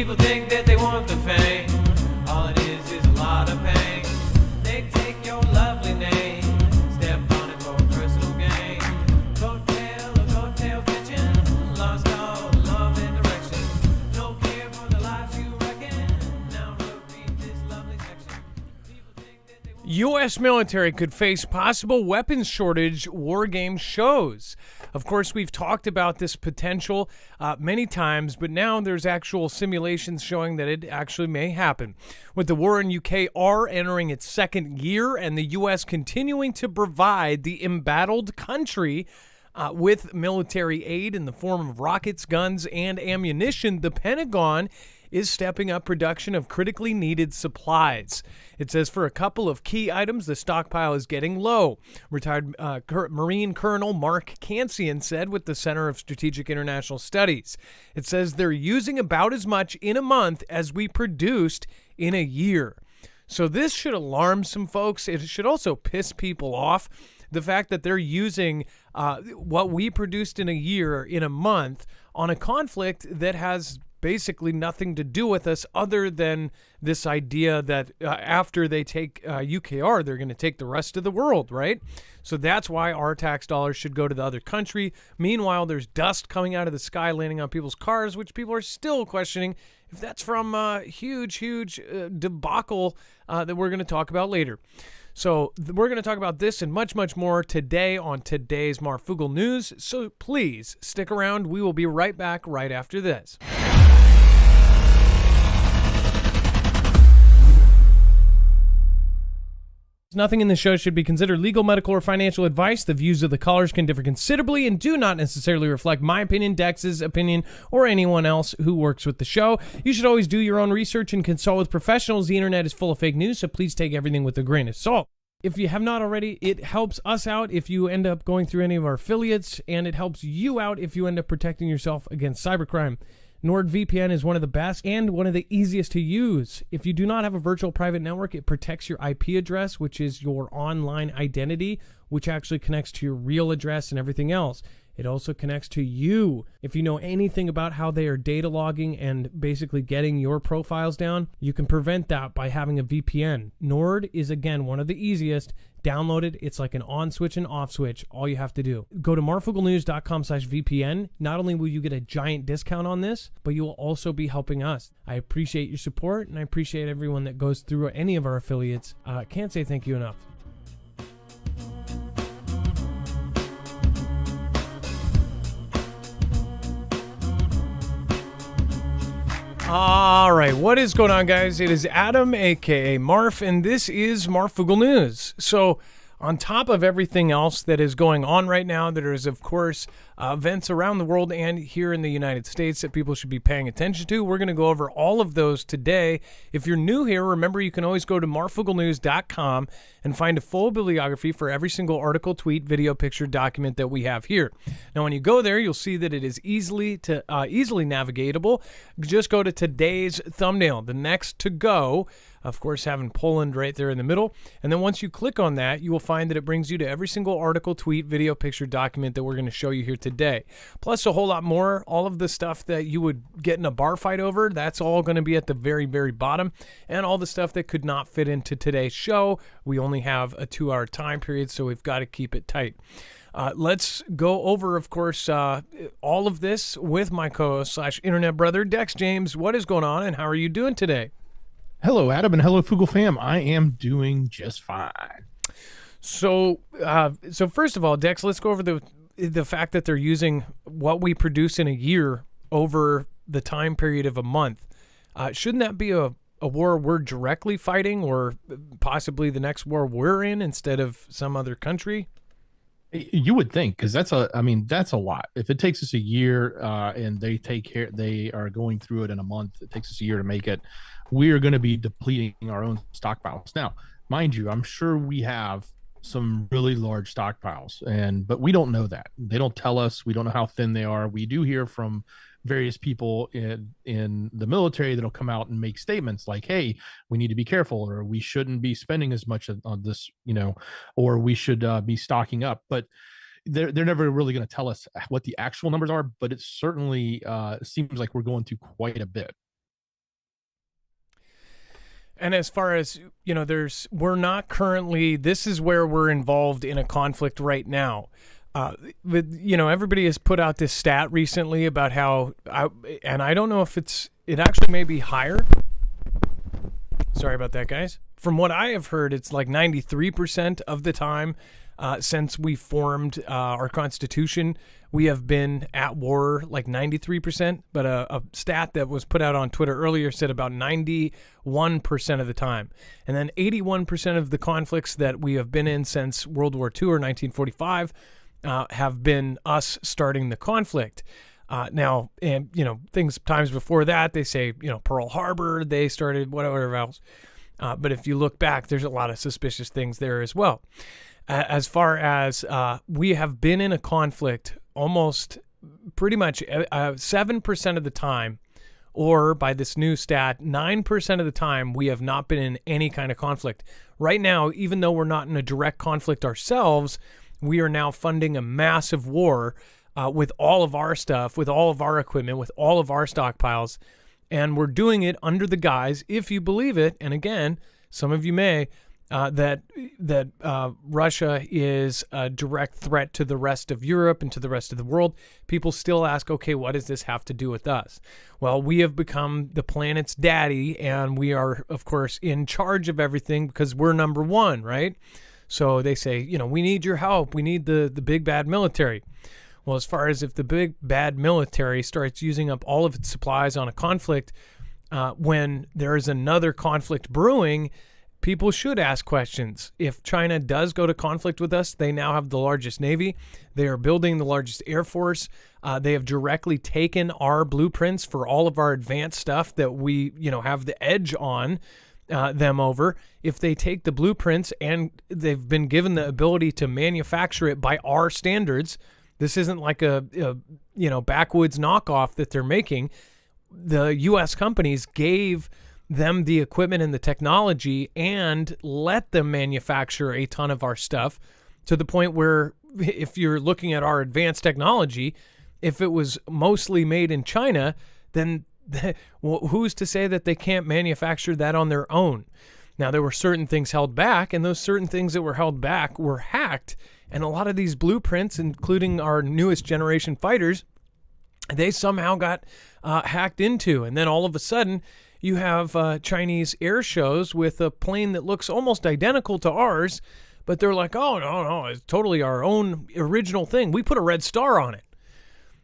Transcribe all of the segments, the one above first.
People think that they want the fame. All it is a lot of pain. They take your lovely name, step on it for personal gain. Coattail catching, lost all love and direction. No care for the lives you reckon. Now repeat this lovely section. People think that they want U.S. military could face possible weapons shortage, war game shows. Of course, we've talked about this potential many times, but now there's actual simulations showing that it actually may happen. With the war in UK entering its second year and the U.S. continuing to provide the embattled country with military aid in the form of rockets, guns, and ammunition, the Pentagon is stepping up production of critically needed supplies. It says for a couple of key items, the stockpile is getting low. Retired Marine Colonel Mark Cancian said with the Center of Strategic International Studies. It says they're using about as much in a month as we produced in a year. So this should alarm some folks. It should also piss people off. The fact that they're using what we produced in a year, in a month, on a conflict that has basically nothing to do with us other than this idea that after they take UKR, they're going to take the rest of the world, right? So that's why our tax dollars should go to the other country. Meanwhile, there's dust coming out of the sky landing on people's cars, which people are still questioning if that's from a huge debacle that we're going to talk about later. So we're going to talk about this and much, much more today on today's Marfoogle News. So please stick around. We will be right back right after this. Nothing in this show should be considered legal, medical, or financial advice. The views of the callers can differ considerably and do not necessarily reflect my opinion, Dex's opinion, or anyone else who works with the show. You should always do your own research and consult with professionals. The internet is full of fake news, so please take everything with a grain of salt. If you have not already, it helps us out if you end up going through any of our affiliates, and it helps you out if you end up protecting yourself against cybercrime. NordVPN is one of the best and one of the easiest to use. If you do not have a virtual private network, it protects your IP address, which is your online identity, which actually connects to your real address and everything else. It also connects to you. If you know anything about how they are data logging and basically getting your profiles down, you can prevent that by having a VPN. Nord is, again, one of the easiest. Download it. It's like an on switch and off switch. All you have to do. Go to marfooglenews.com/VPN. Not only will you get a giant discount on this, but you will also be helping us. I appreciate your support, and I appreciate everyone that goes through any of our affiliates. Can't say thank you enough. All right, what is going on, guys? It is Adam, aka Marf, and this is Marfoogle News. So, on top of everything else that is going on right now, there is, of course, events around the world and here in the United States that people should be paying attention to. We're going to go over all of those today. If you're new here, remember you can always go to marfooglenews.com and find a full bibliography for every single article, tweet, video, picture, document that we have here. Now, when you go there, you'll see that it is easily navigatable. Just go to today's thumbnail, the next to go. Of course, having Poland right there in the middle. And then once you click on that, you will find that it brings you to every single article, tweet, video, picture, document that we're going to show you here today. Plus a whole lot more. All of the stuff that you would get in a bar fight over, that's all going to be at the very, very bottom. And all the stuff that could not fit into today's show. We only have a 2-hour time period, so we've got to keep it tight. Let's go over, of course, all of this with my co-host / internet brother, Dex James. What is going on, and how are you doing today? Hello, Adam, and hello, Foogle fam. I am doing just fine. So first of all, Dex, let's go over the fact that they're using what we produce in a year over the time period of a month. Shouldn't that be a war we're directly fighting, or possibly the next war we're in instead of some other country? You would think, because that's a lot. If it takes us a year and they are going through it in a month, it takes us a year to make it. We are going to be depleting our own stockpiles. Now, mind you, I'm sure we have some really large stockpiles, but we don't know that. They don't tell us. We don't know how thin they are. We do hear from various people in the military that'll come out and make statements like, hey, we need to be careful, or we shouldn't be spending as much on this, or we should be stocking up. But they're never really going to tell us what the actual numbers are, but it certainly seems like we're going through quite a bit. And as far as, we're not currently, this is where we're involved in a conflict right now. Everybody has put out this stat recently about how, and I don't know if it actually may be higher. Sorry about that, guys. From what I have heard, it's like 93% of the time since we formed our Constitution, we have been at war like 93%. But a stat that was put out on Twitter earlier said about 91% of the time. And then 81% of the conflicts that we have been in since World War II or 1945 have been us starting the conflict. Now, and times before that, they say, Pearl Harbor, they started whatever else. But if you look back, there's a lot of suspicious things there as well. As far as we have been in a conflict almost pretty much 7% of the time, or by this new stat, 9% of the time, we have not been in any kind of conflict. Right now, even though we're not in a direct conflict ourselves, we are now funding a massive war with all of our stuff, with all of our equipment, with all of our stockpiles. And we're doing it under the guise, if you believe it, and again, some of you may, that Russia is a direct threat to the rest of Europe and to the rest of the world. People still ask, okay, what does this have to do with us? Well, we have become the planet's daddy, and we are, of course, in charge of everything because we're number one, right? So they say, we need your help. We need the big bad military. Well, as far as if the big bad military starts using up all of its supplies on a conflict, when there is another conflict brewing, people should ask questions. If China does go to conflict with us, they now have the largest navy. They are building the largest air force. They have directly taken our blueprints for all of our advanced stuff that we, have the edge on them over. If they take the blueprints and they've been given the ability to manufacture it by our standards, this isn't like a backwoods knockoff that they're making. The U.S. companies gave them the equipment and the technology and let them manufacture a ton of our stuff to the point where if you're looking at our advanced technology, if it was mostly made in China, then who's to say that they can't manufacture that on their own? Now, there were certain things held back, and those certain things that were held back were hacked. And a lot of these blueprints, including our newest generation fighters, they somehow got hacked into. And then all of a sudden, you have Chinese air shows with a plane that looks almost identical to ours, but they're like, oh, no, it's totally our own original thing. We put a red star on it.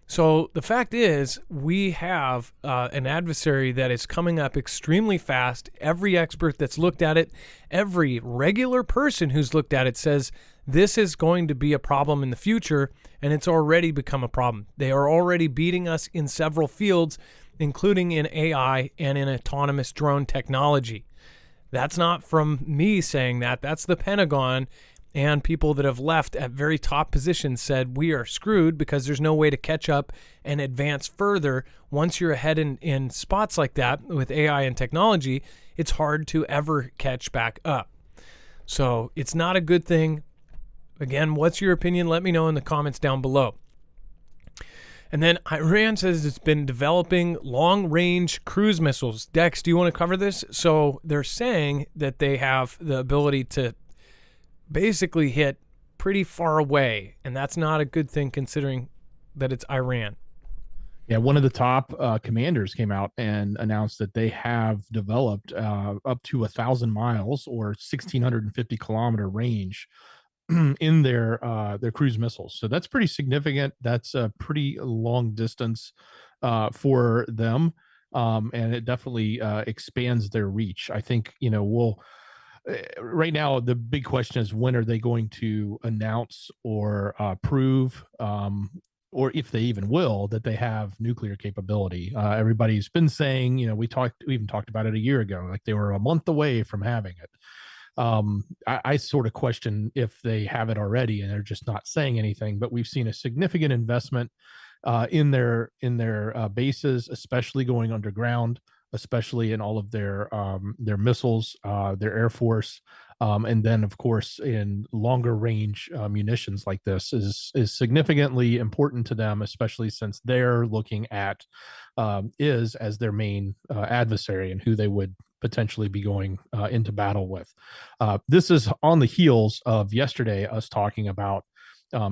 So the fact is, we have an adversary that is coming up extremely fast. Every expert that's looked at it, every regular person who's looked at it says this is going to be a problem in the future, and it's already become a problem. They are already beating us in several fields, including in AI and in autonomous drone technology. That's not from me saying that. That's the Pentagon. And people that have left at very top positions said, we are screwed because there's no way to catch up and advance further. Once you're ahead in spots like that with AI and technology, it's hard to ever catch back up. So it's not a good thing. Again, what's your opinion? Let me know in the comments down below. And then Iran says it's been developing long-range cruise missiles. Dex, do you want to cover this? So they're saying that they have the ability to basically hit pretty far away, and that's not a good thing considering that it's Iran. Yeah, one of the top commanders came out and announced that they have developed up to 1,000 miles or 1,650 kilometer range in their cruise missiles. So that's pretty significant. That's a pretty long distance for them, and it definitely expands their reach. I think right now the big question is, when are they going to announce or prove, or if they even will, that they have nuclear capability? Everybody's been saying, we even talked about it a year ago, like they were a month away from having it. I sort of question if they have it already and they're just not saying anything. But we've seen a significant investment in their bases, especially going underground, especially in all of their missiles, their air force, and then of course in longer range munitions like this is significantly important to them, especially since they're looking at is as their main adversary and who they would potentially be going into battle with. This is on the heels of yesterday us talking about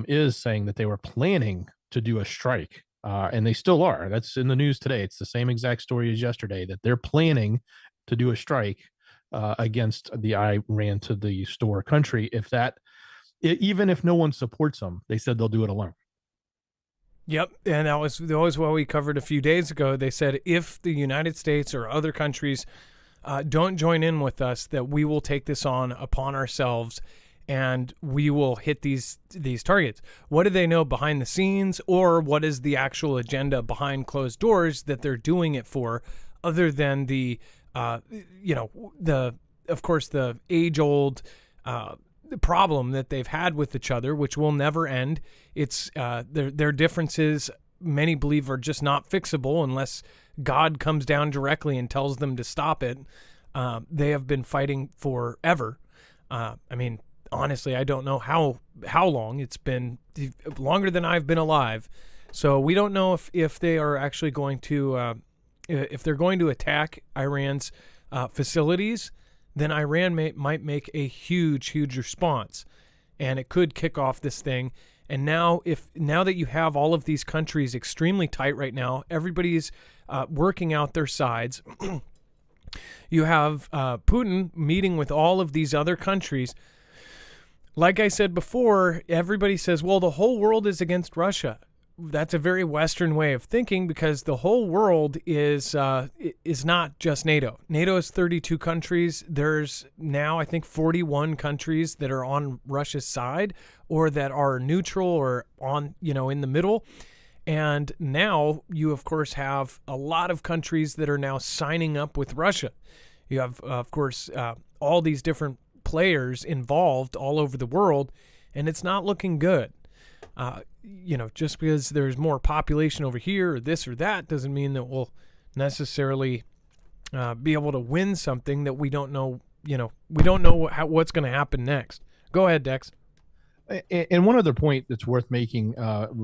is saying that they were planning to do a strike, and they still are. That's in the news today. It's the same exact story as yesterday, that they're planning to do a strike against the Iran to the store country. Even if no one supports them, they said they'll do it alone. Yep, and that was what we covered a few days ago. They said if the United States or other countries don't join in with us, that we will take this on upon ourselves, and we will hit these targets. What do they know behind the scenes, or what is the actual agenda behind closed doors that they're doing it for, other than the age-old problem that they've had with each other, which will never end. It's their differences, many believe, are just not fixable unless God comes down directly and tells them to stop it. They have been fighting forever. I mean, honestly, I don't know how long. It's been longer than I've been alive. So we don't know if they are actually going to if they're going to attack Iran's facilities. Then Iran might make a huge response, and it could kick off this thing. And now that you have all of these countries extremely tight right now, everybody's working out their sides. You have Putin meeting with all of these other countries. Like I said before, everybody says, well, the whole world is against Russia. That's a very Western way of thinking, because the whole world is not just NATO. NATO is 32 countries. There's now, I think, 41 countries that are on Russia's side, or that are neutral, or on, in the middle. And now you, of course, have a lot of countries that are now signing up with Russia. You have, of course, all these different players involved all over the world, and it's not looking good. Just because there's more population over here or this or that doesn't mean that we'll necessarily be able to win something that we don't know. We don't know what's going to happen next. Go ahead, Dex. And one other point that's worth making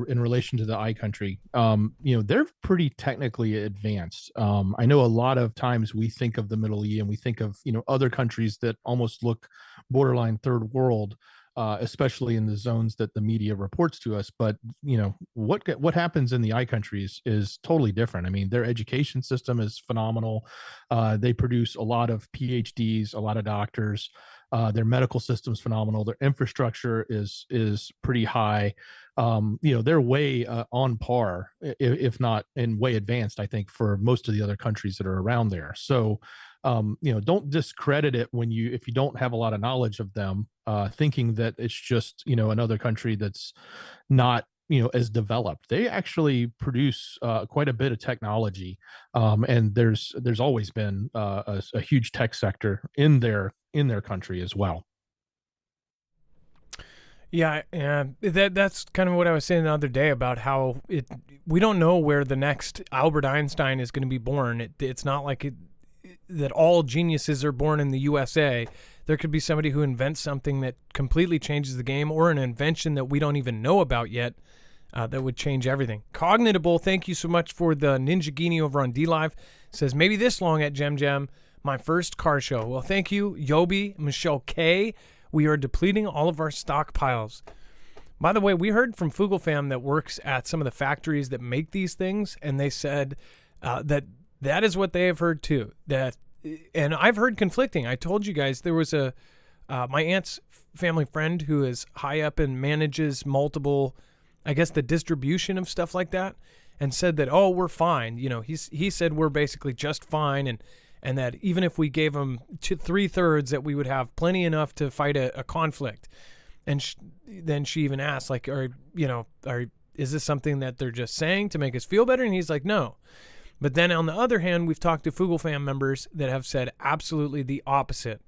in relation to the I country, they're pretty technically advanced. I know a lot of times we think of the Middle East and we think of, other countries that almost look borderline third world, especially in the zones that the media reports to us. But, what happens in the I countries is totally different. I mean, their education system is phenomenal. They produce a lot of PhDs, a lot of doctors. Their medical system's phenomenal. Their infrastructure is pretty high. They're way on par, if not in way advanced, I think, for most of the other countries that are around there. So, don't discredit it if you don't have a lot of knowledge of them, thinking that it's just, another country that's not, as developed. They actually produce quite a bit of technology. And there's always been a huge tech sector in their country as well. Yeah, that's kind of what I was saying the other day about how we don't know where the next Albert Einstein is going to be born. It's not like that all geniuses are born in the USA. There could be somebody who invents something that completely changes the game, or an invention that we don't even know about yet that would change everything. Cognitable, thank you so much for the Ninja Genie over on DLive. Says, maybe this long at Gem, my first car show. Well, thank you, Yobi, Michelle K. We are depleting all of our stockpiles. By the way, we heard from Foogle Fam that works at some of the factories that make these things, and they said that is what they have heard too. And I've heard conflicting. I told you guys there was my aunt's family friend who is high up and manages multiple, I guess, the distribution of stuff like that, and said that, oh, we're fine. He said we're basically just fine, and that even if we gave them 3/3, that we would have plenty enough to fight a conflict. And then she even asked, like, is this something that they're just saying to make us feel better? And he's like, no. But then on the other hand, we've talked to Foogle Fam members that have said absolutely the opposite.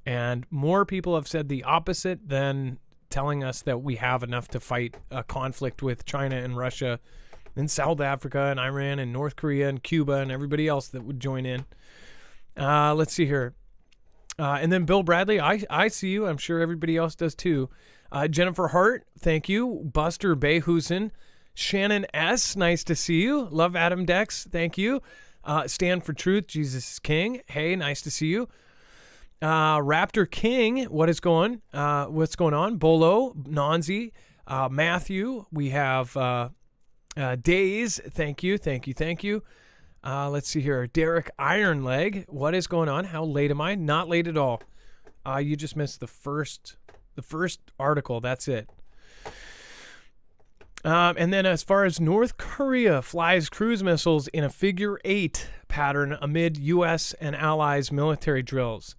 And more people have said the opposite than telling us that we have enough to fight a conflict with China and Russia and South Africa and Iran and North Korea and Cuba and everybody else that would join in. Let's see here. And then Bill Bradley, I see you. I'm sure everybody else does too. Jennifer Hart, thank you. Buster Behusen. Shannon S., nice to see you. Love Adam Dex, thank you. Stand for Truth, Jesus is King. Hey, nice to see you. Raptor King, what's going on? Bolo, Nanzi, Matthew. We have Days. Thank you. Let's see here. Derek Ironleg, what is going on? How late am I? Not late at all. You just missed the first article. That's it. And then as far as North Korea flies cruise missiles in a figure 8 pattern amid U.S. and allies military drills.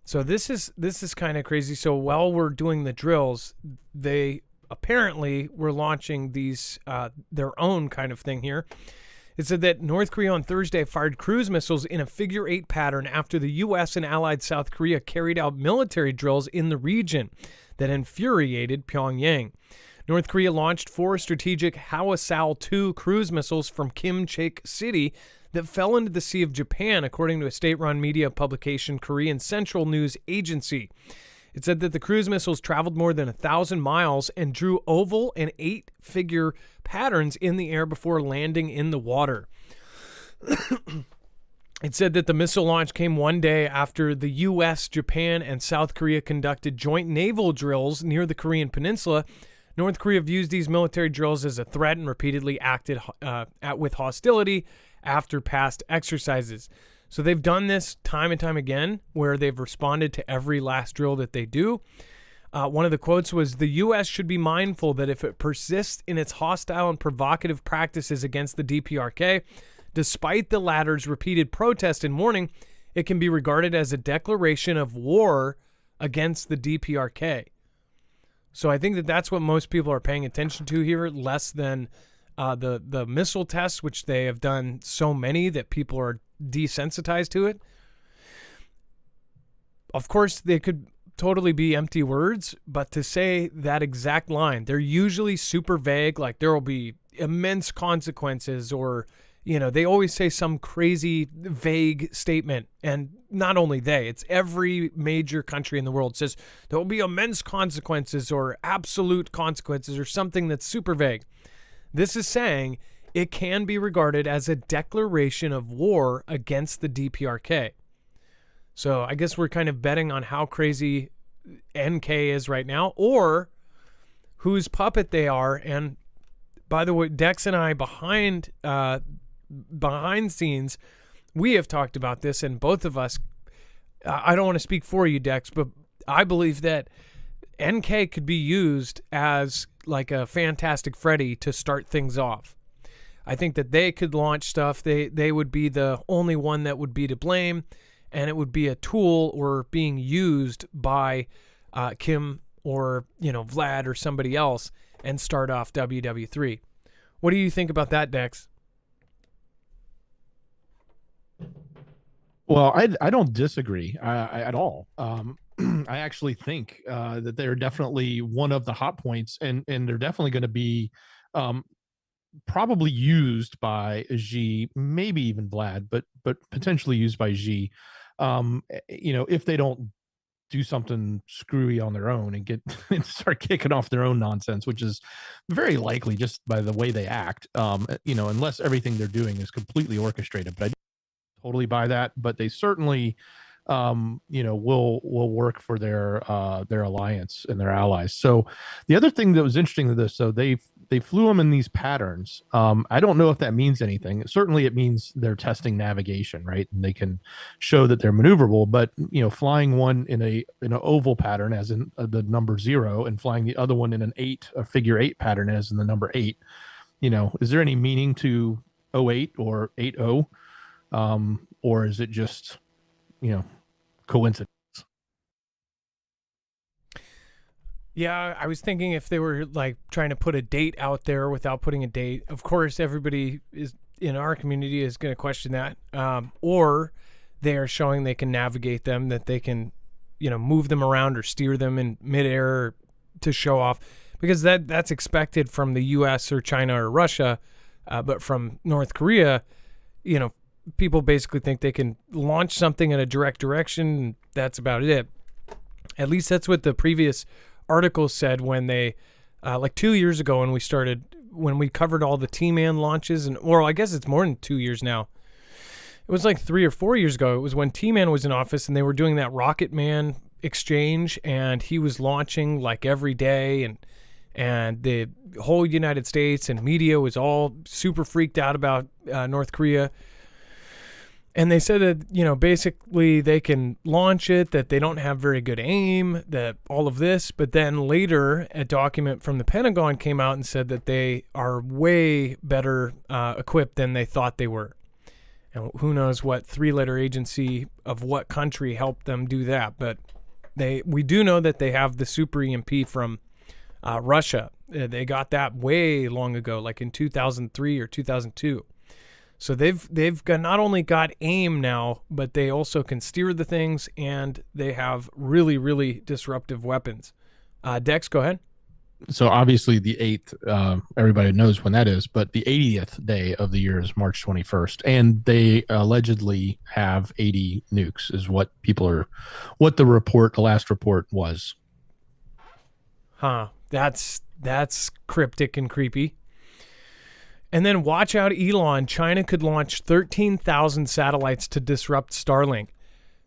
So this is kind of crazy. So while we're doing the drills, they apparently were launching these their own kind of thing here. It said that North Korea on Thursday fired cruise missiles in a figure 8 pattern after the U.S. and allied South Korea carried out military drills in the region that infuriated Pyongyang. North Korea launched 4 strategic Hwasal-2 cruise missiles from Kimchik City that fell into the Sea of Japan, according to a state-run media publication, Korean Central News Agency. It said that the cruise missiles traveled more than 1,000 miles and drew oval and 8-figure patterns in the air before landing in the water. It said that the missile launch came one day after the U.S., Japan, and South Korea conducted joint naval drills near the Korean peninsula. North Korea views these military drills as a threat and repeatedly acted with hostility after past exercises. So they've done this time and time again, where they've responded to every last drill that they do. One of the quotes was, "The U.S. should be mindful that if it persists in its hostile and provocative practices against the DPRK, despite the latter's repeated protest and warning, it can be regarded as a declaration of war against the DPRK." So I think that that's what most people are paying attention to here, less than the missile tests, which they have done so many that people are desensitized to it. Of course, they could totally be empty words, but to say that exact line, they're usually super vague, like there will be immense consequences, or they always say some crazy vague statement. And not only it's every major country in the world says there will be immense consequences or absolute consequences or something that's super vague. This is saying it can be regarded as a declaration of war against the DPRK. So I guess we're kind of betting on how crazy NK is right now, or whose puppet they are. And by the way, Dex and I behind scenes, we have talked about this, and both of us, I don't want to speak for you, Dex, but I believe that NK could be used as like a Fantastic Freddy to start things off. I think that they could launch stuff. They would be the only one that would be to blame, and it would be a tool or being used by Kim or Vlad or somebody else and start off WW3. What do you think about that, Dex? Well, I don't disagree at all. I actually think that they're definitely one of the hot points, and they're definitely going to be probably used by Xi, maybe even Vlad, but potentially used by Xi. If they don't do something screwy on their own and and start kicking off their own nonsense, which is very likely just by the way they act. Unless everything they're doing is completely orchestrated. But I totally buy that. But they certainly will work for their alliance and their allies. So the other thing that was interesting to this, so they flew them in these patterns. I don't know if that means anything. Certainly it means they're testing navigation, right? And they can show that they're maneuverable, but flying one in an oval pattern as in the number 0, and flying the other one in a figure 8 pattern as in the number 8, is there any meaning to 08 or 80? Or is it just coincidence? Yeah, I was thinking if they were like trying to put a date out there without putting a date. Of course, everybody is in our community is going to question that. Or they are showing they can navigate them, that they can, move them around or steer them in midair to show off, because that's expected from the U.S. or China or Russia. But from North Korea, people basically think they can launch something in a direct direction. And that's about it. At least that's what the previous article said when they, like 2 years ago when we covered all the T-Man launches, or I guess it's more than 2 years now. It was like 3 or 4 years ago. It was when T-Man was in office and they were doing that Rocket Man exchange, and he was launching like every day, and the whole United States and media was all super freaked out about North Korea. And they said that, basically they can launch it, that they don't have very good aim, that all of this. But then later, a document from the Pentagon came out and said that they are way better equipped than they thought they were. And who knows what three-letter agency of what country helped them do that. But we do know that they have the super EMP from Russia. They got that way long ago, like in 2003 or 2002. So they've got, not only got aim now, but they also can steer the things, and they have really, really disruptive weapons. Dex, go ahead. So obviously the 8th, everybody knows when that is, but the 80th day of the year is March 21st, and they allegedly have 80 nukes, is what the last report was. Huh? That's cryptic and creepy. And then watch out, Elon. China could launch 13,000 satellites to disrupt Starlink.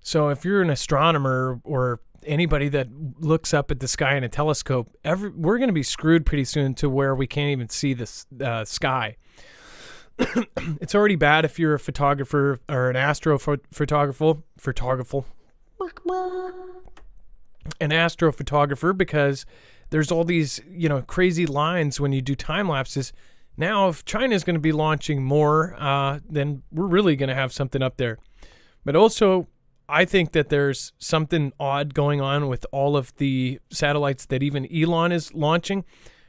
So if you're an astronomer or anybody that looks up at the sky in a telescope, we're going to be screwed pretty soon to where we can't even see the sky. It's already bad if you're a photographer or an astrophotographer, because there's all these, crazy lines when you do time lapses. Now, if China's going to be launching more, then we're really going to have something up there. But also, I think that there's something odd going on with all of the satellites that even Elon is launching.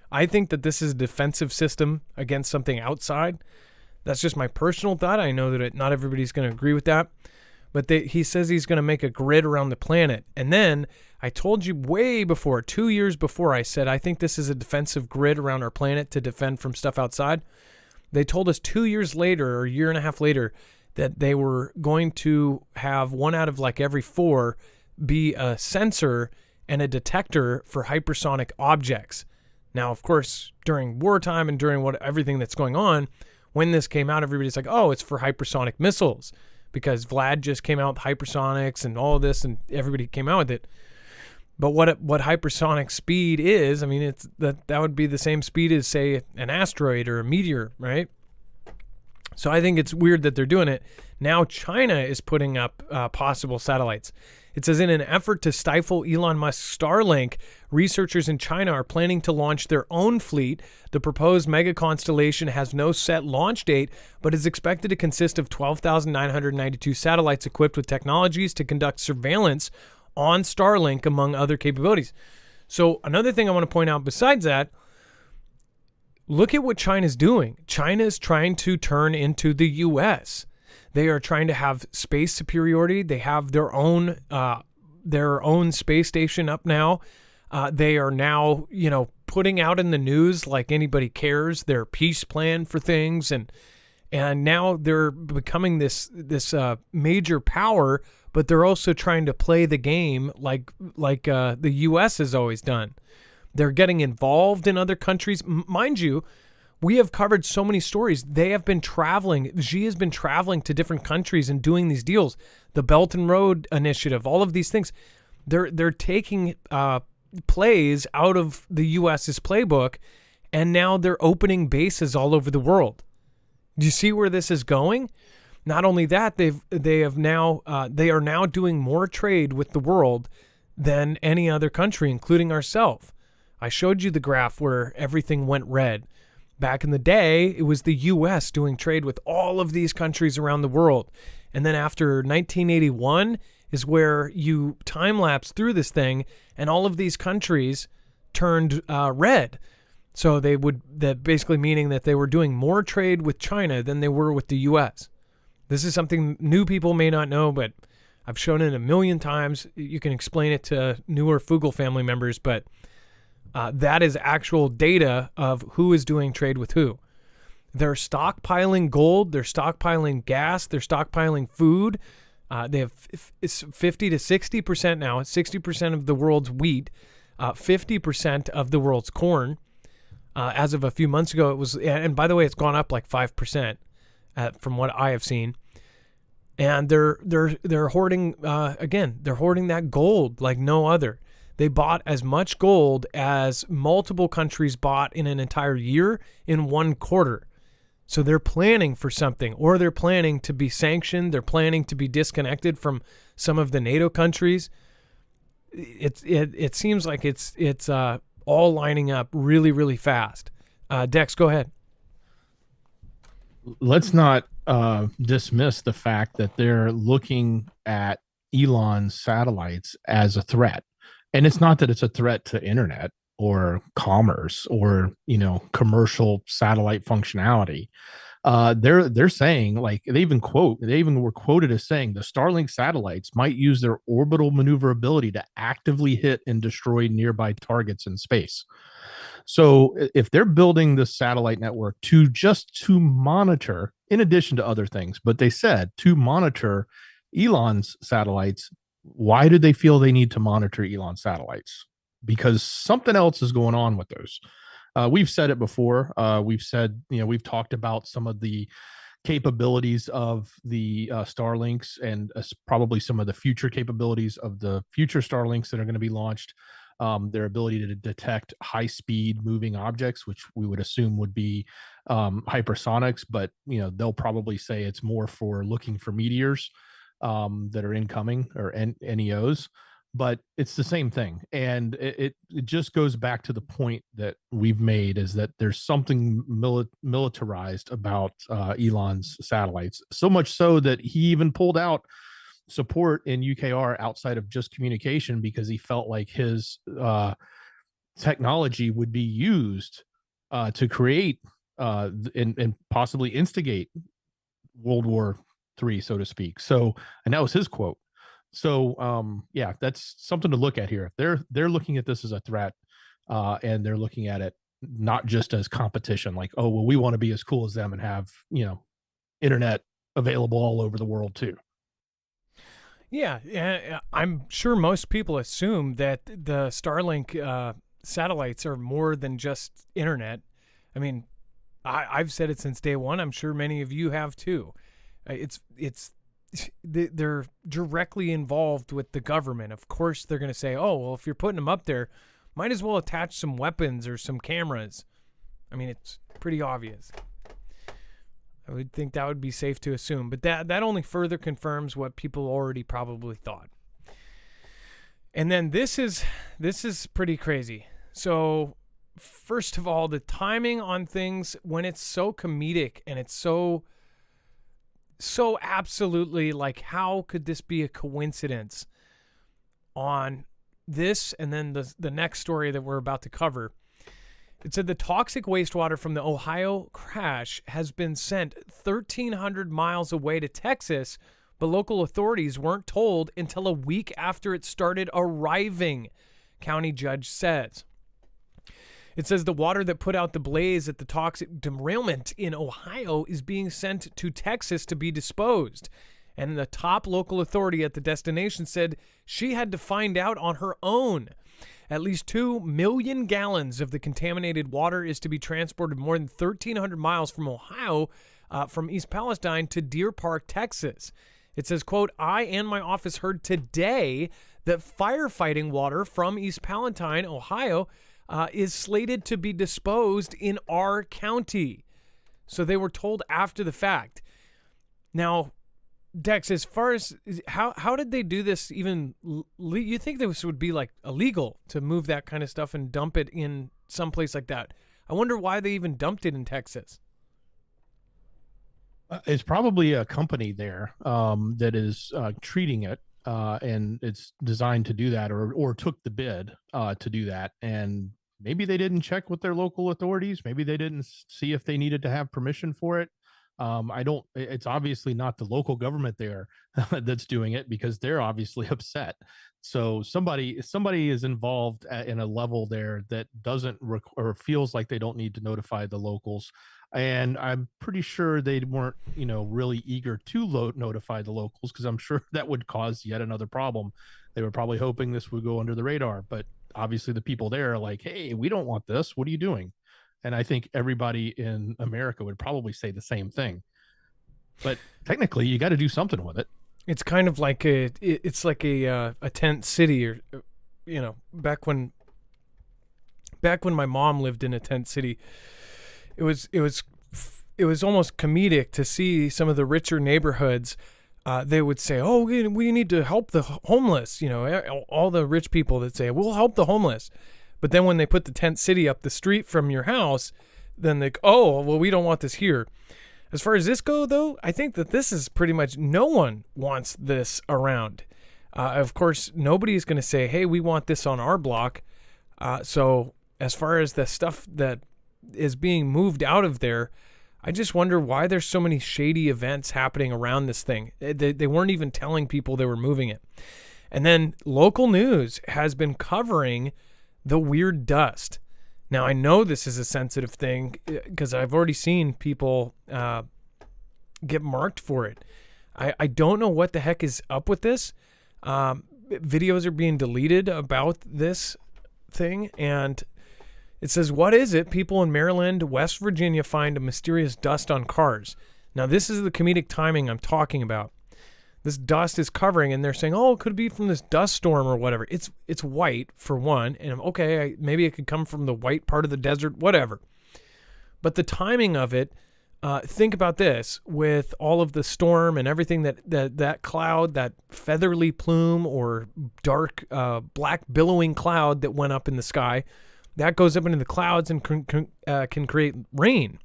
I think that this is a defensive system against something outside. That's just my personal thought. I know that not everybody's going to agree with that. But he says he's going to make a grid around the planet. And then I told you way before, 2 years before, I said, I think this is a defensive grid around our planet to defend from stuff outside. They told us 2 years later, or a year and a half later, that they were going to have 1 out of like every 4 be a sensor and a detector for hypersonic objects. Now, of course, during wartime and during everything that's going on, when this came out, everybody's like, oh, it's for hypersonic missiles, because Vlad just came out with hypersonics and all of this, and everybody came out with it. But what hypersonic speed is, I mean, it's that would be the same speed as, say, an asteroid or a meteor, right? So I think it's weird that they're doing it. Now China is putting up possible satellites. It says, in an effort to stifle Elon Musk's Starlink, researchers in China are planning to launch their own fleet. The proposed mega constellation has no set launch date, but is expected to consist of 12,992 satellites equipped with technologies to conduct surveillance on Starlink, among other capabilities. So another thing I want to point out besides that, look at what China's doing. China is trying to turn into the U.S. They are trying to have space superiority. They have their own space station up now. They are now, putting out in the news like anybody cares their peace plan for things, and now they're becoming this major power. But they're also trying to play the game like the U.S. has always done. They're getting involved in other countries. Mind you, we have covered so many stories. They have been traveling. Xi has been traveling to different countries and doing these deals. The Belt and Road Initiative, all of these things. They're taking plays out of the U.S.'s playbook, and now they're opening bases all over the world. Do you see where this is going? Not only that, they are now doing more trade with the world than any other country, including ourselves. I showed you the graph where everything went red. Back in the day, it was the U.S. doing trade with all of these countries around the world. And then after 1981 is where you time-lapse through this thing, and all of these countries turned red. So that basically meaning that they were doing more trade with China than they were with the U.S. This is something new people may not know, but I've shown it a million times. You can explain it to newer Fugel family members, but that is actual data of who is doing trade with who. They're stockpiling gold, they're stockpiling gas, they're stockpiling food. They have 50 to 60% now. It's 60% of the world's wheat, 50% of the world's corn. As of a few months ago, it was, and by the way, it's gone up like 5%. From what I have seen. and they're hoarding again. They're hoarding that gold like no other. They bought as much gold as multiple countries bought in an entire year in one quarter. So they're planning for something, or they're planning to be sanctioned. They're planning to be disconnected from some of the NATO countries. It seems like it's all lining up really, really fast. Dex, go ahead. Let's not dismiss the fact that they're looking at Elon's satellites as a threat. And it's not that it's a threat to internet or commerce or, commercial satellite functionality. They're saying, like, they even were quoted as saying the Starlink satellites might use their orbital maneuverability to actively hit and destroy nearby targets in space. So if they're building the satellite network to monitor, in addition to other things, but they said to monitor Elon's satellites, why do they feel they need to monitor Elon's satellites? Because something else is going on with those. We've said it before. We've talked about some of the capabilities of the Starlinks and probably some of the future capabilities of the future Starlinks that are going to be launched. Their ability to detect high-speed moving objects, which we would assume would be hypersonics, but they'll probably say it's more for looking for meteors that are incoming, or NEOs. But it's the same thing, and it just goes back to the point that we've made, is that there's something militarized about Elon's satellites, so much so that he even pulled out support in UKR outside of just communication, because he felt like his technology would be used to create and possibly instigate World War III, so to speak. So, and that was his quote. So, yeah, that's something to look at here. If they're looking at this as a threat, and they're looking at it not just as competition, like, oh, well, we want to be as cool as them and have internet available all over the world too. Yeah, I'm sure most people assume that the Starlink satellites are more than just internet. I mean, I've said it since day one. I'm sure many of you have too. They're directly involved with the government. Of course, they're going to say, "Oh, well, if you're putting them up there, might as well attach some weapons or some cameras." I mean, it's pretty obvious. I would think that would be safe to assume, but that only further confirms what people already probably thought. And then this is pretty crazy. So, first of all, the timing on things, when it's so comedic and it's so absolutely, like, how could this be a coincidence on this and then the next story that we're about to cover? It said the toxic wastewater from the Ohio crash has been sent 1,300 miles away to Texas, but local authorities weren't told until a week after it started arriving, county judge says. It says the water that put out the blaze at the toxic derailment in Ohio is being sent to Texas to be disposed. And the top local authority at the destination said she had to find out on her own. At least 2 million gallons of the contaminated water is to be transported more than 1,300 miles from Ohio, from East Palestine to Deer Park, Texas. It says, quote, I and my office heard today that firefighting water from East Palestine, Ohio, is slated to be disposed in our county. So they were told after the fact. Now, Dex, as far as how did they do this even? You think this would be like illegal to move that kind of stuff and dump it in some place like that? I wonder why they even dumped it in Texas. It's probably a company there that is treating it, and it's designed to do that, or took the bid to do that. And maybe they didn't check with their local authorities. Maybe they didn't see if they needed to have permission for it. It's obviously not the local government there that's doing it, because they're obviously upset. So somebody is involved in a level there that doesn't or feels like they don't need to notify the locals. And I'm pretty sure they weren't, really eager to notify the locals, because I'm sure that would cause yet another problem. They were probably hoping this would go under the radar, but obviously the people there are like, hey, we don't want this. What are you doing? And I think everybody in America would probably say the same thing. But technically, you got to do something with it. It's kind of like it's like a tent city, or back when my mom lived in a tent city, it was almost comedic to see some of the richer neighborhoods. They would say, "Oh, we need to help the homeless." All the rich people that say, "We'll help the homeless," but then when they put the tent city up the street from your house, then they, "Oh, well, we don't want this here." As far as this go, though, I think that this is pretty much no one wants this around. Of course, nobody's going to say, "Hey, we want this on our block." So as far as the stuff that is being moved out of there, I just wonder why there's so many shady events happening around this thing. They weren't even telling people they were moving it. And then local news has been covering the weird dust. Now, I know this is a sensitive thing because I've already seen people get marked for it. I don't know what the heck is up with this. Videos are being deleted about this thing, and it says, "What is it? People in Maryland, West Virginia find a mysterious dust on cars." Now, this is the comedic timing I'm talking about. This dust is covering, and they're saying, "Oh, it could be from this dust storm or whatever." It's white, for one, and okay, maybe it could come from the white part of the desert, whatever. But the timing of it, think about this, with all of the storm and everything that cloud, that feathery plume or dark black billowing cloud that went up in the sky, that goes up into the clouds and can create rain.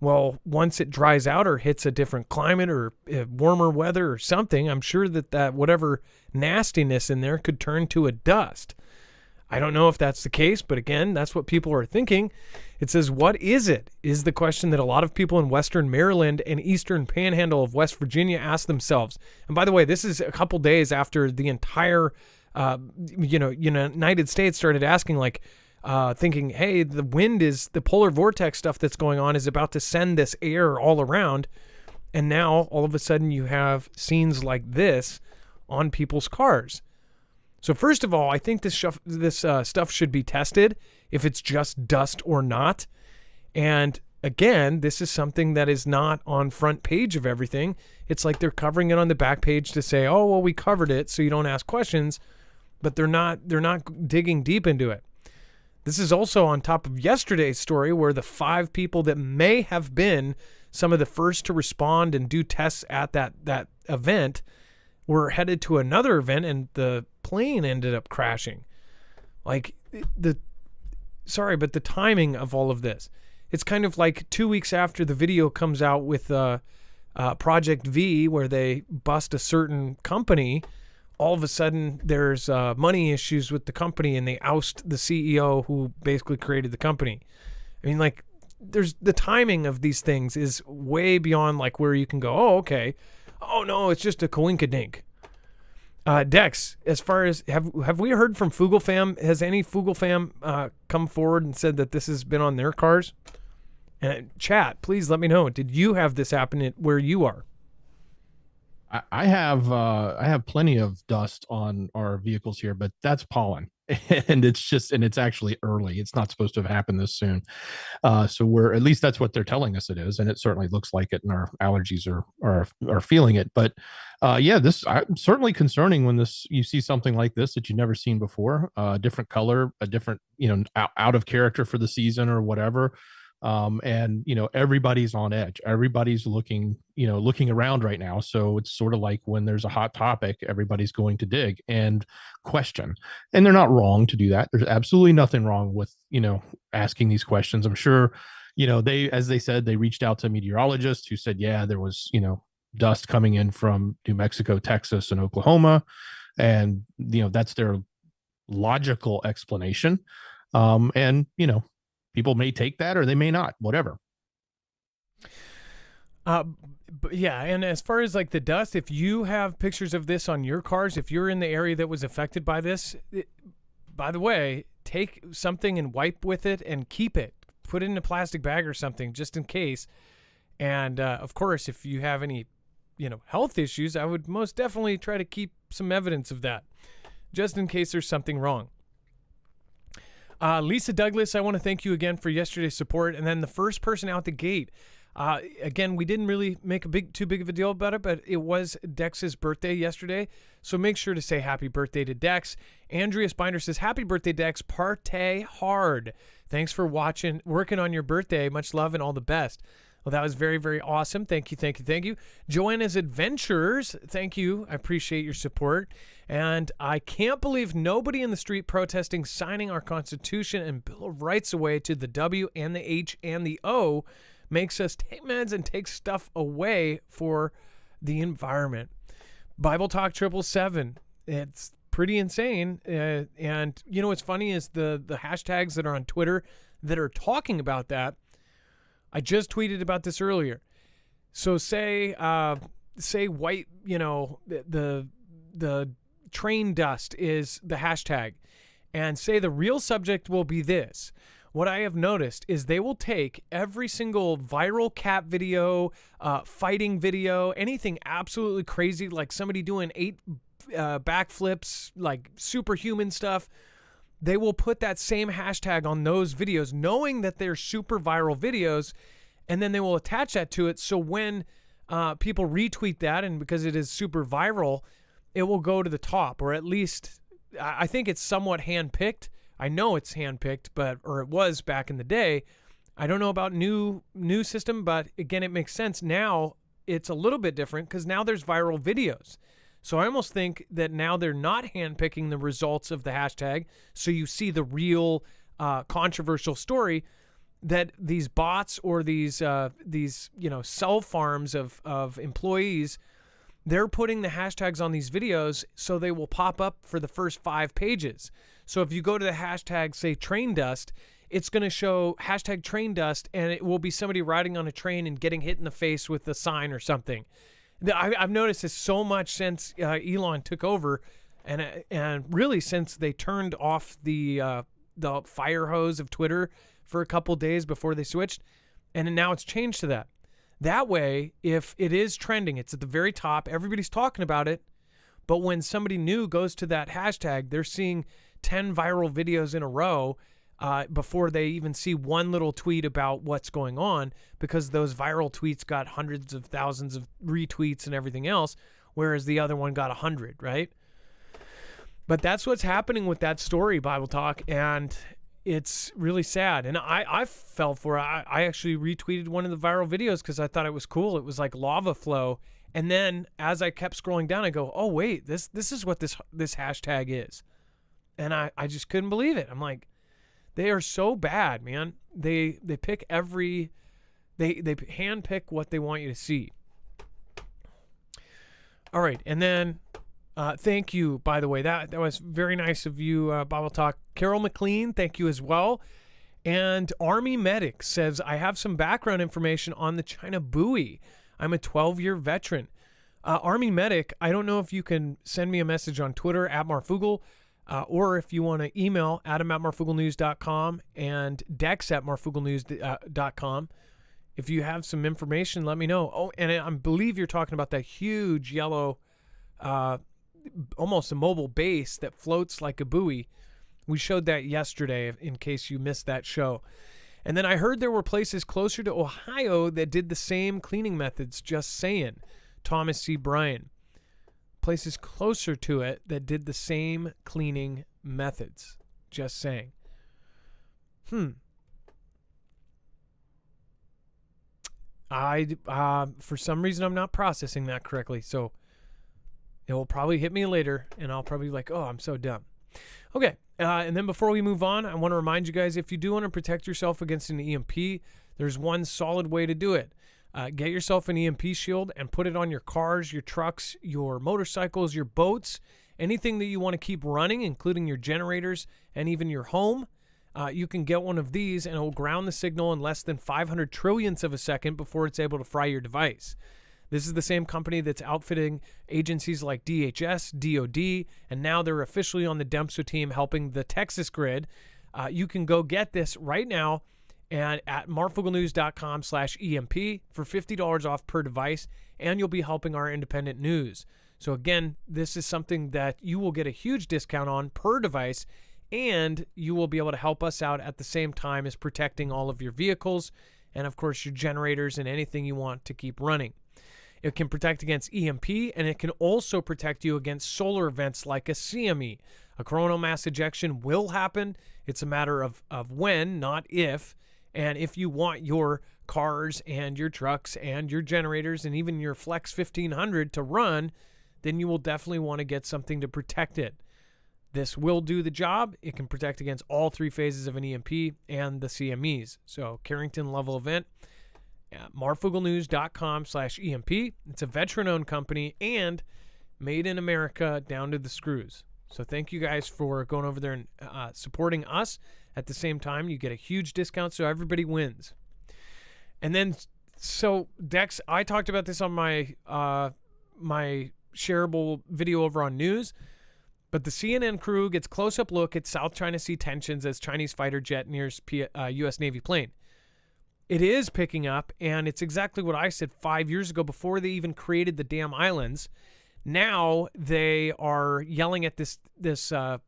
Well, once it dries out or hits a different climate or warmer weather or something, I'm sure that whatever nastiness in there could turn to a dust. I don't know if that's the case, but again, that's what people are thinking. It says, "What is it?" is the question that a lot of people in Western Maryland and Eastern Panhandle of West Virginia ask themselves. And by the way, this is a couple days after the entire, United States started asking, like, thinking, hey, the wind is the polar vortex stuff that's going on is about to send this air all around. And now all of a sudden you have scenes like this on people's cars. So first of all, I think this stuff should be tested if it's just dust or not. And again, this is something that is not on front page of everything. It's like they're covering it on the back page to say, "Oh, well, we covered it so you don't ask questions," but they're not digging deep into it. This is also on top of yesterday's story where the 5 people that may have been some of the first to respond and do tests at that event were headed to another event and the plane ended up crashing. Like but the timing of all of this. It's kind of like 2 weeks after the video comes out with Project V where they bust a certain company. All of a sudden there's money issues with the company and they oust the CEO who basically created the company. I mean, like, there's the timing of these things is way beyond like where you can go, "Oh, okay. Oh no, it's just a coinkydink." Dex, as far as have we heard from Foogle fam? Has any Foogle fam come forward and said that this has been on their cars? And chat, please let me know. Did you have this happen where you are? I have plenty of dust on our vehicles here, but that's pollen, and it's actually early. It's not supposed to have happened this soon. So at least that's what they're telling us it is, and it certainly looks like it, and our allergies are feeling it. But this certainly concerning when you see something like this that you've never seen before, a different color, a different out of character for the season or whatever. And everybody's on edge. Everybody's looking around right now. So it's sort of like when there's a hot topic, everybody's going to dig and question. And they're not wrong to do that. There's absolutely nothing wrong with, asking these questions. I'm sure, as they said, they reached out to meteorologists who said, yeah, there was, dust coming in from New Mexico, Texas, and Oklahoma. And, that's their logical explanation. People may take that or they may not, whatever. But yeah, and as far as like the dust, if you have pictures of this on your cars, if you're in the area that was affected by this, by the way, take something and wipe with it and keep it. Put it in a plastic bag or something just in case. And of course, if you have any, health issues, I would most definitely try to keep some evidence of that just in case there's something wrong. Lisa Douglas, I want to thank you again for yesterday's support. And then the first person out the gate, Again, we didn't really make too big of a deal about it, but it was Dex's birthday yesterday. So make sure to say happy birthday to Dex. Andreas Binder says, happy birthday, Dex. Partay hard. Thanks for working on your birthday. Much love and all the best. Well, that was very, very awesome. Thank you, thank you, thank you. Joanna's Adventures, thank you. I appreciate your support. And I can't believe nobody in the street protesting signing our Constitution and Bill of Rights away to the W and the H and the O makes us take meds and take stuff away for the environment. Bible Talk 777. It's pretty insane. And you know what's funny is the hashtags that are on Twitter that are talking about that. I just tweeted about this earlier. So say white, the train dust is the hashtag, and say the real subject will be this. What I have noticed is they will take every single viral cat video, fighting video, anything absolutely crazy, like somebody doing 8 backflips, like superhuman stuff. They will put that same hashtag on those videos, knowing that they're super viral videos, and then they will attach that to it. So when people retweet that, and because it is super viral, it will go to the top, or at least I think it's somewhat handpicked. I know it's handpicked, or it was back in the day. I don't know about new system, but again, it makes sense. Now it's a little bit different because now there's viral videos. So I almost think that now they're not handpicking the results of the hashtag. So you see the real controversial story that these bots or these cell farms of employees, they're putting the hashtags on these videos so they will pop up for the first 5 pages. So if you go to the hashtag, say train dust, it's going to show hashtag train dust, and it will be somebody riding on a train and getting hit in the face with a sign or something. I've noticed this so much since Elon took over, and really since they turned off the fire hose of Twitter for a couple days before they switched, and now it's changed to that. That way, if it is trending, it's at the very top, everybody's talking about it, but when somebody new goes to that hashtag, they're seeing 10 viral videos in a row before they even see one little tweet about what's going on, because those viral tweets got hundreds of thousands of retweets and everything else, whereas the other one got 100, right? But that's what's happening with that story, Bible Talk, and it's really sad. And I fell for it. I actually retweeted one of the viral videos because I thought it was cool. It was like lava flow. And then as I kept scrolling down, I go, oh, wait, this is what this hashtag is. And I just couldn't believe it. I'm like, they are so bad, man. They pick they handpick what they want you to see. All right, and then thank you, by the way. That was very nice of you, Bible Talk. Carol McLean, thank you as well. And Army Medic says, I have some background information on the China buoy. I'm a 12-year veteran. Army Medic, I don't know if you can send me a message on Twitter at Marfoogle, or if you want to email adam@marfooglenews.com and dex@marfooglenews.com. If you have some information, let me know. Oh, and I believe you're talking about that huge yellow, almost a mobile base that floats like a buoy. We showed that yesterday in case you missed that show. And then I heard there were places closer to Ohio that did the same cleaning methods, just saying. Thomas C. Bryan. Places closer to it that did the same cleaning methods, just saying. For some reason, I'm not processing that correctly, so it will probably hit me later, and I'll probably be like, oh, I'm so dumb. Okay, and then before we move on, I want to remind you guys, if you do want to protect yourself against an EMP, there's one solid way to do it. Get yourself an EMP shield and put it on your cars, your trucks, your motorcycles, your boats, anything that you want to keep running, including your generators and even your home. You can get one of these, and it will ground the signal in less than 500 trillionths of a second before it's able to fry your device. This is the same company that's outfitting agencies like DHS, DOD, and now they're officially on the Dempster team helping the Texas grid. You can go get this right now and at marfooglenews.com/EMP for $50 off per device, and you'll be helping our independent news. So again, this is something that you will get a huge discount on per device, and you will be able to help us out at the same time as protecting all of your vehicles and of course your generators and anything you want to keep running. It can protect against EMP, and it can also protect you against solar events like a CME. A coronal mass ejection will happen. It's a matter of when, not if. And if you want your cars and your trucks and your generators and even your Flex 1500 to run, then you will definitely want to get something to protect it. This will do the job. It can protect against all 3 phases of an EMP and the CMEs. So Carrington level event. Marfooglenews.com/EMP. It's a veteran-owned company and made in America down to the screws. So thank you guys for going over there and supporting us. At the same time, you get a huge discount, so everybody wins. And then, so Dex, I talked about this on my my shareable video over on news, but the CNN crew gets close-up look at South China Sea tensions as Chinese fighter jet nears U.S. Navy plane. It is picking up, and it's exactly what I said 5 years ago before they even created the damn islands. Now they are yelling at this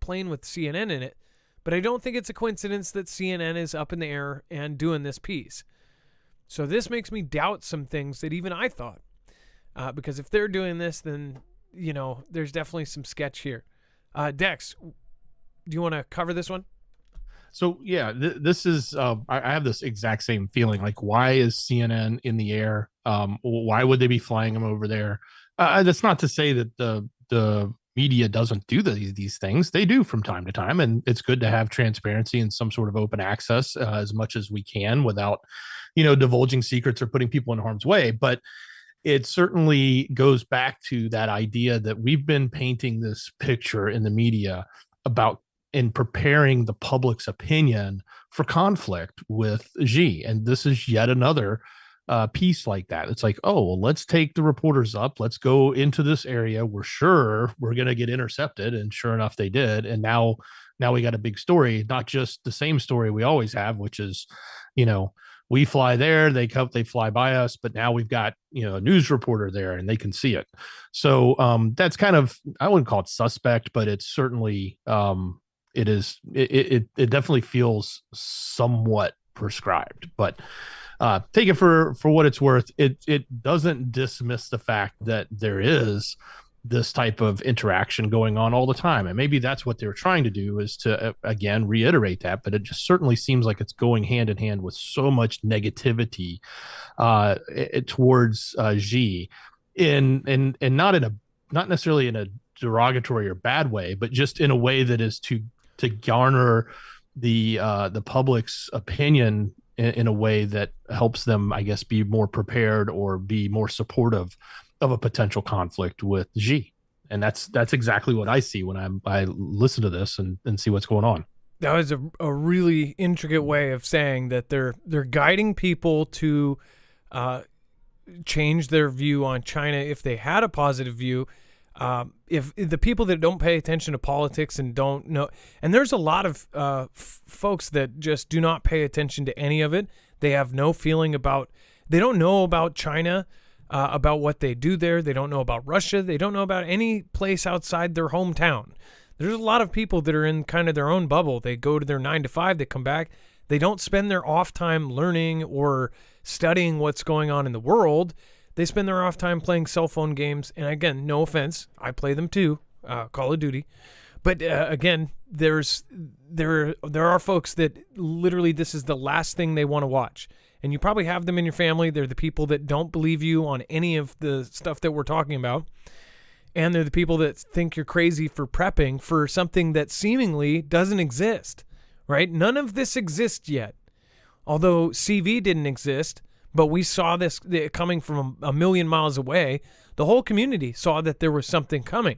plane with CNN in it, but I don't think it's a coincidence that CNN is up in the air and doing this piece. So this makes me doubt some things that even I thought, because if they're doing this, then, you know, there's definitely some sketch here. Dex, do you want to cover this one? So yeah, this is I have this exact same feeling. Like, why is CNN in the air? Why would they be flying them over there? That's not to say that the media doesn't do these things. They do from time to time, and it's good to have transparency and some sort of open access as much as we can without, divulging secrets or putting people in harm's way. But it certainly goes back to that idea that we've been painting this picture in the media about in preparing the public's opinion for conflict with Xi. And this is yet another piece like that. It's like, oh, well, let's take the reporters up. Let's go into this area. We're sure we're going to get intercepted. And sure enough, they did. And now we got a big story, not just the same story we always have, which is, we fly there, they fly by us, but now we've got, a news reporter there and they can see it. So that's kind of, I wouldn't call it suspect, but it's certainly, it definitely feels somewhat prescribed, but take it for what it's worth. It doesn't dismiss the fact that there is this type of interaction going on all the time. And maybe that's what they're trying to do, is to, again, reiterate that, but it just certainly seems like it's going hand in hand with so much negativity towards Xi and not necessarily in a derogatory or bad way, but just in a way that is to garner the public's opinion in a way that helps them, I guess, be more prepared or be more supportive of a potential conflict with Xi. And that's exactly what I see when I listen to this and see what's going on. That was a really intricate way of saying that they're guiding people to change their view on China if they had a positive view. If the people that don't pay attention to politics and don't know, and there's a lot of folks that just do not pay attention to any of it. They have no feeling about, they don't know about China, about what they do there. They don't know about Russia. They don't know about any place outside their hometown. There's a lot of people that are in kind of their own bubble. They go to their 9 to 5, they come back. They don't spend their off time learning or studying what's going on in the world. They spend their off time playing cell phone games. And again, no offense, I play them too, Call of Duty. But again, there are folks that literally this is the last thing they want to watch. And you probably have them in your family. They're the people that don't believe you on any of the stuff that we're talking about. And they're the people that think you're crazy for prepping for something that seemingly doesn't exist, right? None of this exists yet. Although CV didn't exist, but we saw this coming from a million miles away. The whole community saw that there was something coming.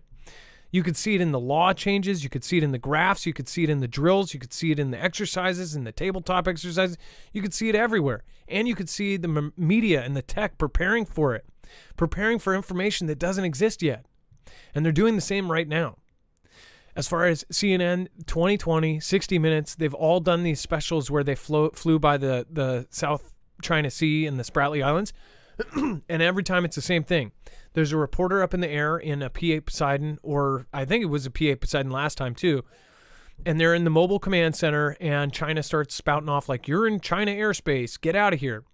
You could see it in the law changes. You could see it in the graphs. You could see it in the drills. You could see it in the exercises, in the tabletop exercises. You could see it everywhere. And you could see the media and the tech preparing for it, preparing for information that doesn't exist yet. And they're doing the same right now. As far as CNN, 2020, 60 Minutes, they've all done these specials where they flew by the South China Sea and the Spratly Islands. And every time it's the same thing. There's a reporter up in the air in a P-8 Poseidon, or I think it was a P-8 Poseidon last time too. And they're in the mobile command center, and China starts spouting off like, you're in China airspace, get out of here.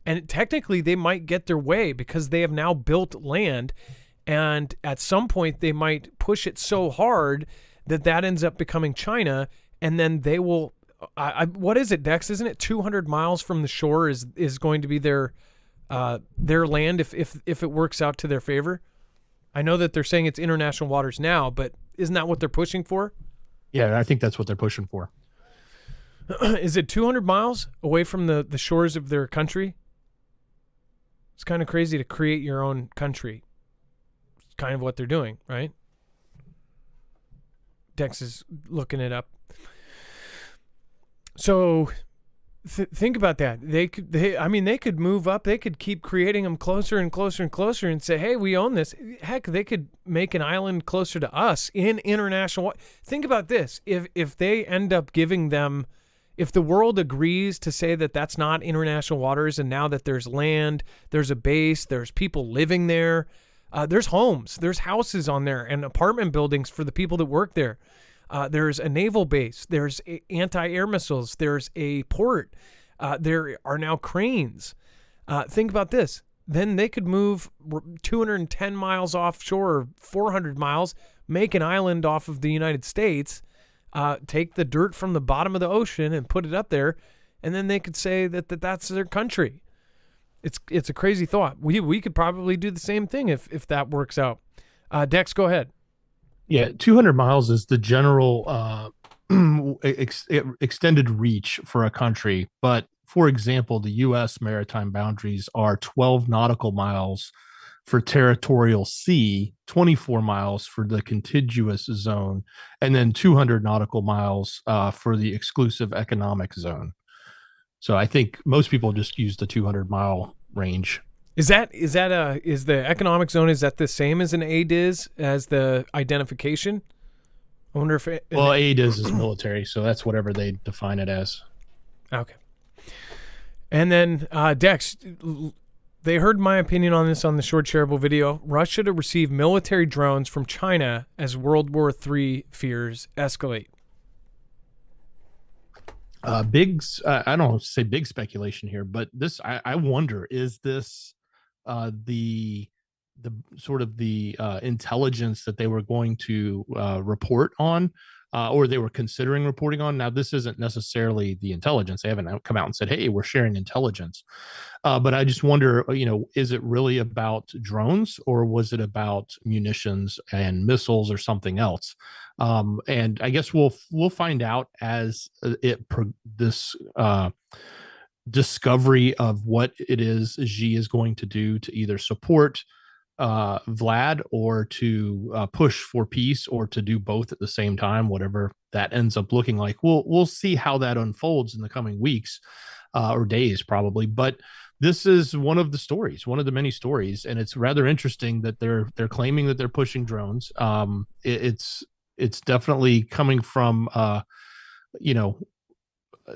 And technically, they might get their way because they have now built land. And at some point, they might push it so hard that ends up becoming China. And then they will, what is it, Dex? Isn't it 200 miles from the shore is going to be their land if it works out to their favor? I know that they're saying it's international waters now, but isn't that what they're pushing for? Yeah, I think that's what they're pushing for. Is it 200 miles away from the shores of their country? It's kind of crazy to create your own country. It's kind of what they're doing, right? Dex is looking it up. So think about that. They could move up. They could keep creating them closer and closer and closer and say, hey, we own this. Heck, they could make an island closer to us in international. Think about this. If they end up giving them, if the world agrees to say that that's not international waters, and now that there's land, there's a base, there's people living there, there's homes, there's houses on there and apartment buildings for the people that work there. There's a naval base. There's anti-air missiles. There's a port. There are now cranes. Think about this. Then they could move 210 miles offshore, or 400 miles, make an island off of the United States, take the dirt from the bottom of the ocean and put it up there, and then they could say that's their country. It's a crazy thought. We could probably do the same thing if that works out. Dex, go ahead. Yeah, 200 miles is the general extended reach for a country. But for example, the U.S. maritime boundaries are 12 nautical miles for territorial sea, 24 miles for the contiguous zone, and then 200 nautical miles for the exclusive economic zone. So I think most people just use the 200-mile range. Is the economic zone, is that the same as an ADIZ as the identification? I wonder if ADIZ is military, so that's whatever they define it as. Okay. And then Dex, they heard my opinion on this on the short shareable video. Russia to receive military drones from China as World War III fears escalate. I don't say big speculation here, but this, I wonder, is this the sort of the intelligence that they were going to report on, or they were considering reporting on? Now, this isn't necessarily the intelligence. They haven't come out and said, hey, we're sharing intelligence. But I just wonder, is it really about drones, or was it about munitions and missiles or something else? And I guess we'll find out as this discovery of what it is Xi is going to do to either support Vlad or to push for peace, or to do both at the same time, whatever that ends up looking like. We'll see how that unfolds in the coming weeks or days, probably. But this is one of the many stories, and it's rather interesting that they're claiming that they're pushing drones. It's definitely coming from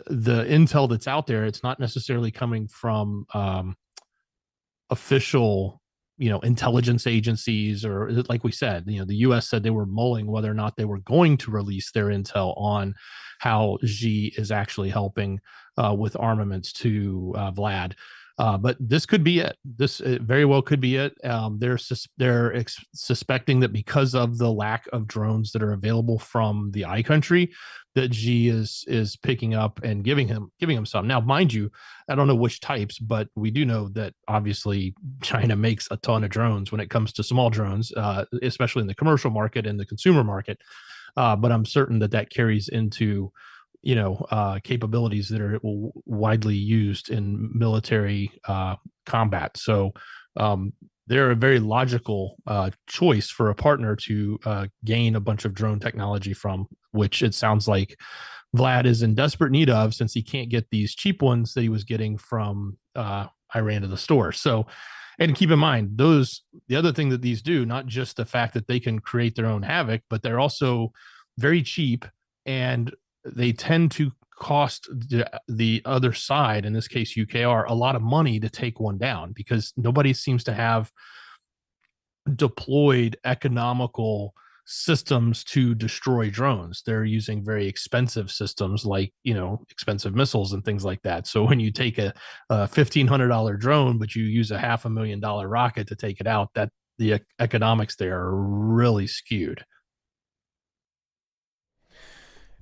the intel that's out there. It's not necessarily coming from official intelligence agencies, or like we said, the U.S. said they were mulling whether or not they were going to release their intel on how Xi is actually helping with armaments to Vlad. But this could be it. This very well could be it. They're suspecting that because of the lack of drones that are available from the I country, that Xi is picking up and giving him some. Now, mind you, I don't know which types, but we do know that obviously China makes a ton of drones when it comes to small drones, especially in the commercial market and the consumer market. But I'm certain that carries into capabilities that are widely used in military combat. So they're a very logical choice for a partner to gain a bunch of drone technology from, which it sounds like Vlad is in desperate need of, since he can't get these cheap ones that he was getting from Iran to the store. So, and keep in mind, the other thing that these do, not just the fact that they can create their own havoc, but they're also very cheap, and they tend to cost the other side, in this case UKR, a lot of money to take one down, because nobody seems to have deployed economical systems to destroy drones. They're using very expensive systems like, expensive missiles and things like that. So when you take a $1,500 drone, but you use a $500,000 rocket to take it out, that the economics there are really skewed.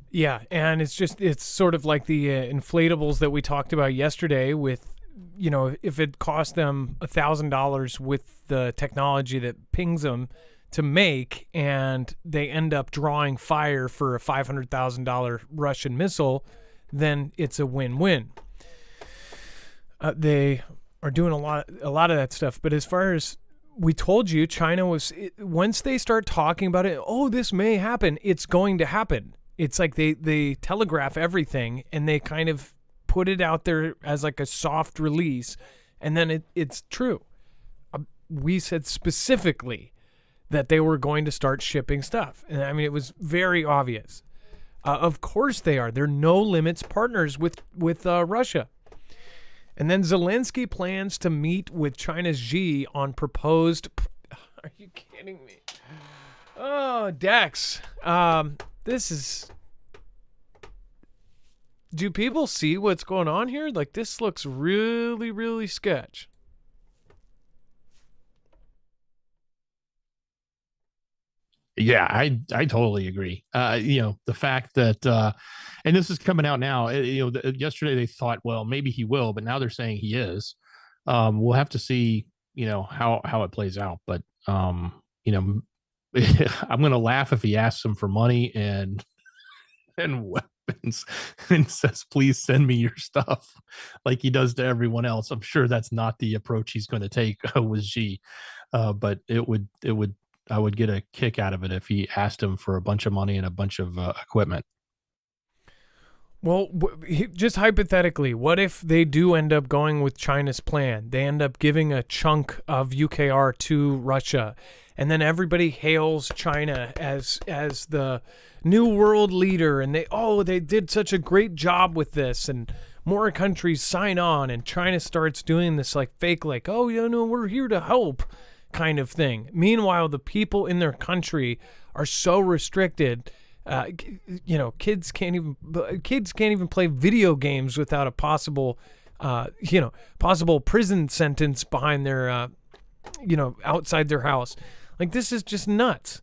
Yeah, and it's sort of like the inflatables that we talked about yesterday with, if it cost them $1,000 with the technology that pings them to make, and they end up drawing fire for a $500,000 Russian missile, then it's a win-win. They are doing a lot of that stuff. But as far as we told you, China once they start talking about it, this may happen, it's going to happen. It's like they telegraph everything, and they kind of put it out there as like a soft release, and then it's true. We said specifically that they were going to start shipping stuff. And I mean, it was very obvious. Of course they are. They're no limits partners with Russia. And then Zelensky plans to meet with China's Xi on proposed... Are you kidding me? Oh, Dex. This is... Do people see what's going on here? Like, this looks really, really sketch. Yeah, I totally agree. The fact that, and this is coming out now, yesterday they thought, well, maybe he will, but now they're saying he is. We'll have to see, how it plays out. But, I'm going to laugh if he asks him for money and weapons and says, please send me your stuff like he does to everyone else. I'm sure that's not the approach he's going to take with Xi. But I would get a kick out of it if he asked him for a bunch of money and a bunch of equipment. Well, just hypothetically, what if they do end up going with China's plan? They end up giving a chunk of UKR to Russia, and then everybody hails China as the new world leader, and they did such a great job with this, and more countries sign on, and China starts doing this like fake, like, we're here to help kind of thing. Meanwhile, the people in their country are so restricted. Kids can't even play video games without a possible prison sentence behind their, outside their house. Like, this is just nuts.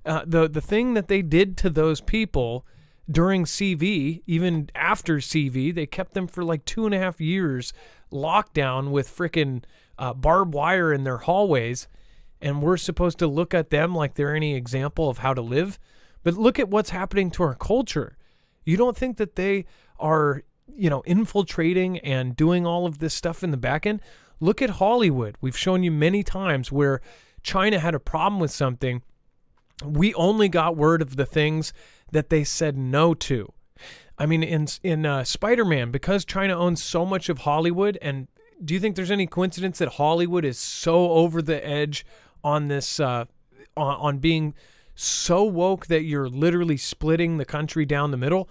The thing that they did to those people during CV, even after CV, they kept them for like 2.5 years locked down with frickin' barbed wire in their hallways, and we're supposed to look at them like they're any example of how to live. But look at what's happening to our culture. You don't think that they are, infiltrating and doing all of this stuff in the back end? Look at Hollywood. We've shown you many times where China had a problem with something. We only got word of the things that they said no to. I mean, in Spider-Man, because China owns so much of Hollywood, and do you think there's any coincidence that Hollywood is so over the edge on this, on being so woke that you're literally splitting the country down the middle?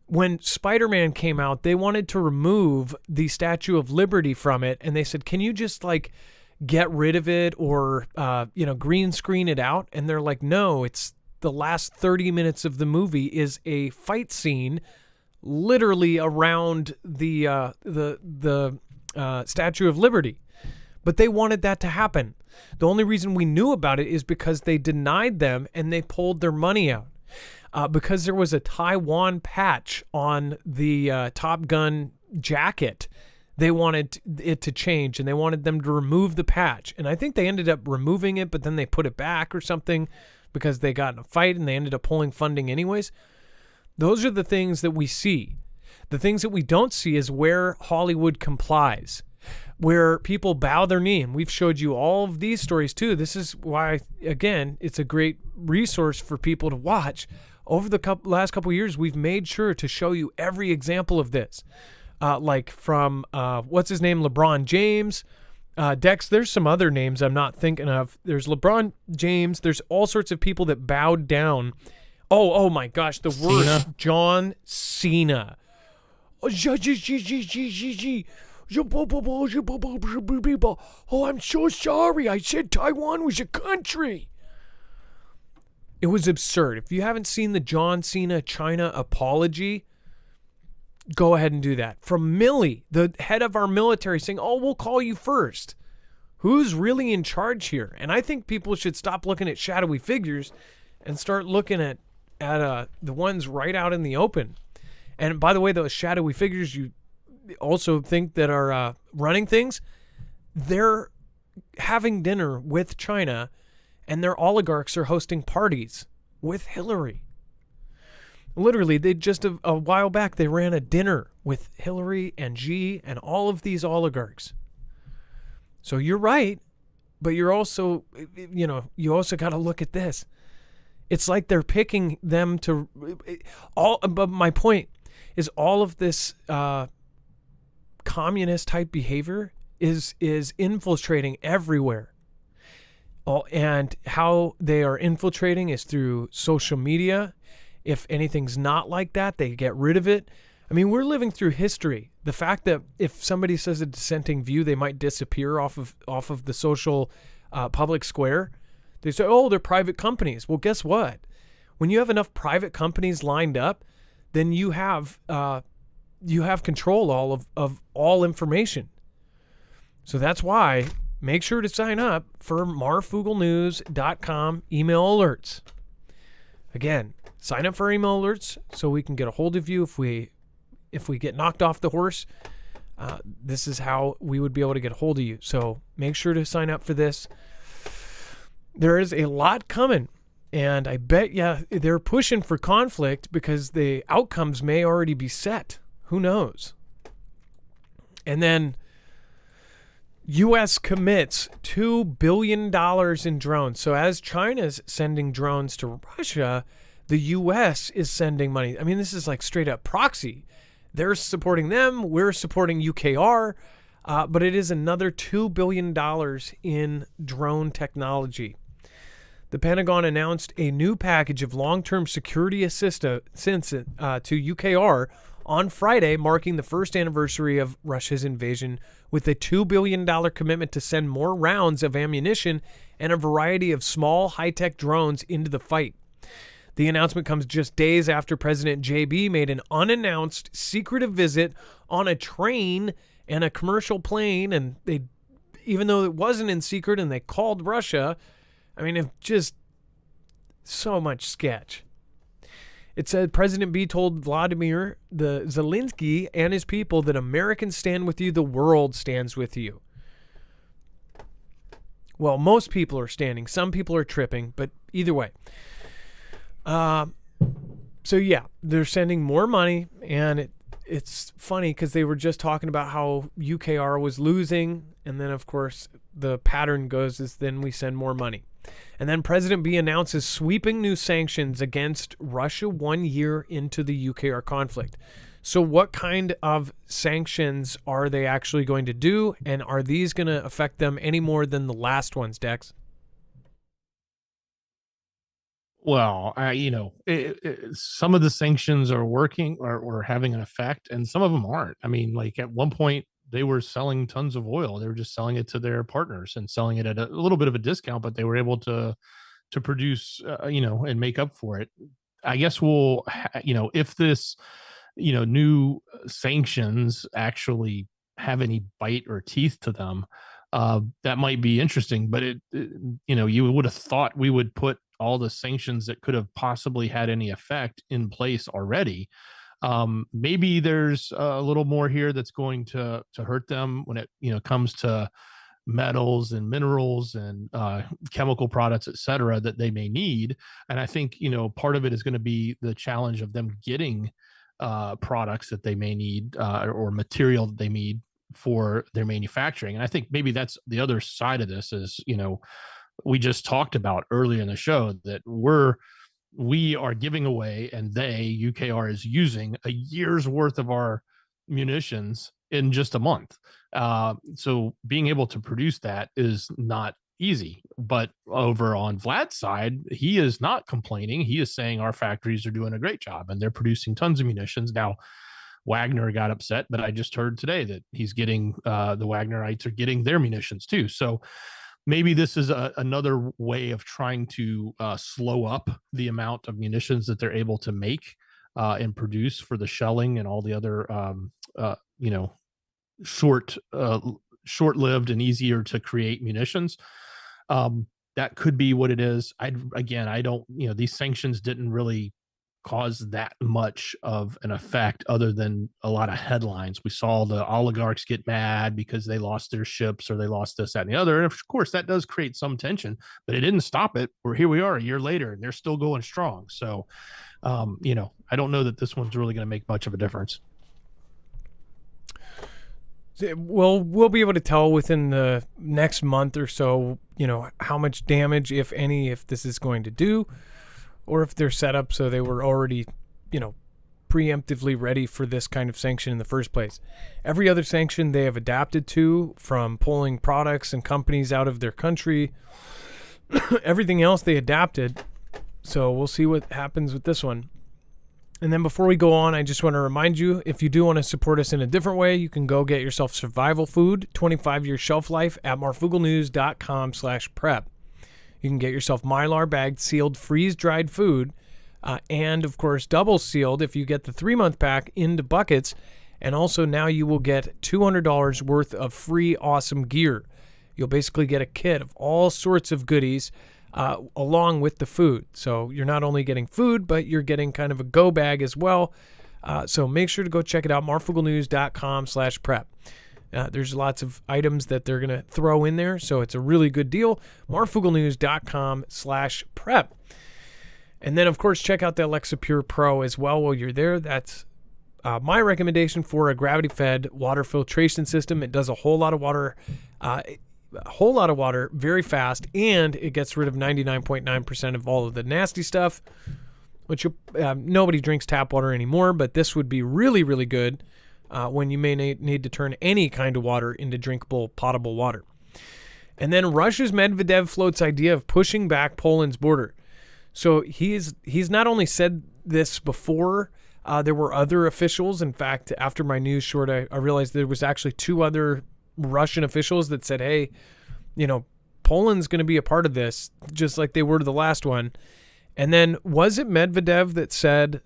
When Spider-Man came out, they wanted to remove the Statue of Liberty from it, and they said, can you just get rid of it or green screen it out? And they're like, no, it's the last 30 minutes of the movie is a fight scene literally around the Statue of Liberty. But they wanted that to happen. The only reason we knew about it is because they denied them and they pulled their money out. Because there was a Taiwan patch on the Top Gun jacket, they wanted it to change, and they wanted them to remove the patch. And I think they ended up removing it, but then they put it back or something because they got in a fight and they ended up pulling funding anyways. Those are the things that we see. The things that we don't see is where Hollywood complies, where people bow their knee. And we've showed you all of these stories too. This is why, again, it's a great resource for people to watch. Over the last couple of years, we've made sure to show you every example of this. Like from, what's his name, LeBron James. Dex, there's some other names I'm not thinking of. There's LeBron James. There's all sorts of people that bowed down. Oh my gosh, the worst. John Cena. Oh, I'm so sorry. I said Taiwan was a country. It was absurd. If you haven't seen the John Cena China apology, go ahead and do that. From Milley, the head of our military, saying, oh, we'll call you first. Who's really in charge here? And I think people should stop looking at shadowy figures and start looking at the ones right out in the open. And by the way, those shadowy figures you also think that are running things, they're having dinner with China, and their oligarchs are hosting parties with Hillary. Literally, they just a while back, they ran a dinner with Hillary and Xi and all of these oligarchs. So you're right, but you're also, you also got to look at this. It's like they're picking them to but my point is all of this communist type behavior is infiltrating everywhere. And how they are infiltrating is through social media. If anything's not like that, they get rid of it. I mean, we're living through history. The fact that if somebody says a dissenting view, they might disappear off of the social public square. They say, oh, they're private companies. Well, guess what? When you have enough private companies lined up, then you have control of all information. So that's why make sure to sign up for marfooglenews.com email alerts. Again, sign up for email alerts so we can get a hold of you if we get knocked off the horse. This is how we would be able to get a hold of you. So make sure to sign up for this. There is a lot coming, and I bet they're pushing for conflict because the outcomes may already be set. Who knows? And then U.S. commits $2 billion in drones. So as China's sending drones to Russia, the U.S. is sending money. I mean, this is like straight up proxy. They're supporting them. We're supporting UKR. But it is another $2 billion in drone technology. The Pentagon announced a new package of long-term security assistance to UKR on Friday, marking the first anniversary of Russia's invasion, with a $2 billion commitment to send more rounds of ammunition and a variety of small, high-tech drones into the fight. The announcement comes just days after President JB made an unannounced, secretive visit on a train and a commercial plane, and they, even though it wasn't in secret and they called Russia, I mean, it's just so much sketch. It said President B told Vladimir Zelensky and his people that Americans stand with you, the world stands with you. Well, most people are standing. Some people are tripping, but either way. So yeah, they're sending more money, and it's funny because they were just talking about how UKR was losing, and then of course the pattern goes is then we send more money. And then President B announces sweeping new sanctions against Russia 1 year into the UKR conflict. So what kind of sanctions are they actually going to do, and are these going to affect them any more than the last ones, Dex? Well, some of the sanctions are working or having an effect, and some of them aren't. I mean, like at one point, they were selling tons of oil. They were just selling it to their partners and selling it at a little bit of a discount, but they were able to produce, and make up for it. I guess if this, new sanctions actually have any bite or teeth to them, that might be interesting. But you would have thought we would put all the sanctions that could have possibly had any effect in place already. Maybe there's a little more here that's going to hurt them when it comes to metals and minerals and chemical products, et cetera, that they may need. And I think part of it is going to be the challenge of them getting products that they may need or material that they need for their manufacturing. And I think maybe that's the other side of this is we just talked about earlier in the show that we are giving away, and UKR is using a year's worth of our munitions in just a month. So being able to produce that is not easy. But over on Vlad's side, he is not complaining. He is saying our factories are doing a great job and they're producing tons of munitions. Now, Wagner got upset, but I just heard today that he's getting the Wagnerites are getting their munitions too. So maybe this is another way of trying to slow up the amount of munitions that they're able to make and produce for the shelling and all the other, you know, short, short-lived and easier to create munitions. That could be what it is. I don't, you know, these sanctions didn't really cause that much of an effect other than a lot of headlines. We saw the oligarchs get mad because they lost their ships or they lost this, that, and the other. And of course, that does create some tension, but it didn't stop it. We're here we are a year later and they're still going strong. So, you know, I don't know that this one's really going to make much of a difference. Well, we'll be able to tell within the next month or so, you know, how much damage, if any, if this is going to do, or if they're set up so they were already, you know, preemptively ready for this kind of sanction in the first place. Every other sanction they have adapted to, from pulling products and companies out of their country, everything else they adapted. So we'll see what happens with this one. And then before we go on, I just want to remind you, if you do want to support us in a different way, you can go get yourself survival food, 25-year shelf life at marfooglenews.com/prep. You can get yourself Mylar bagged, sealed, freeze-dried food, and, of course, double sealed if you get the 3-month pack into buckets. And also now you will get $200 worth of free awesome gear. You'll basically get a kit of all sorts of goodies along with the food. So you're not only getting food, but you're getting kind of a go bag as well. So make sure to go check it out, marfooglenews.com/prep. There's lots of items that they're going to throw in there, so it's a really good deal. marfooglenews.com/prep. And then, of course, check out the Alexa Pure Pro as well while you're there. That's my recommendation for a gravity-fed water filtration system. It does a whole lot of water very fast, and it gets rid of 99.9% of all of the nasty stuff, which nobody drinks tap water anymore, but this would be really, really good when you may need to turn any kind of water into drinkable, potable water. And then Russia's Medvedev floats idea of pushing back Poland's border. So he's not only said this before, there were other officials. In fact, after my news short, I realized there was actually 2 other Russian officials that said, hey, you know, Poland's going to be a part of this, just like they were to the last one. And then was it Medvedev that said,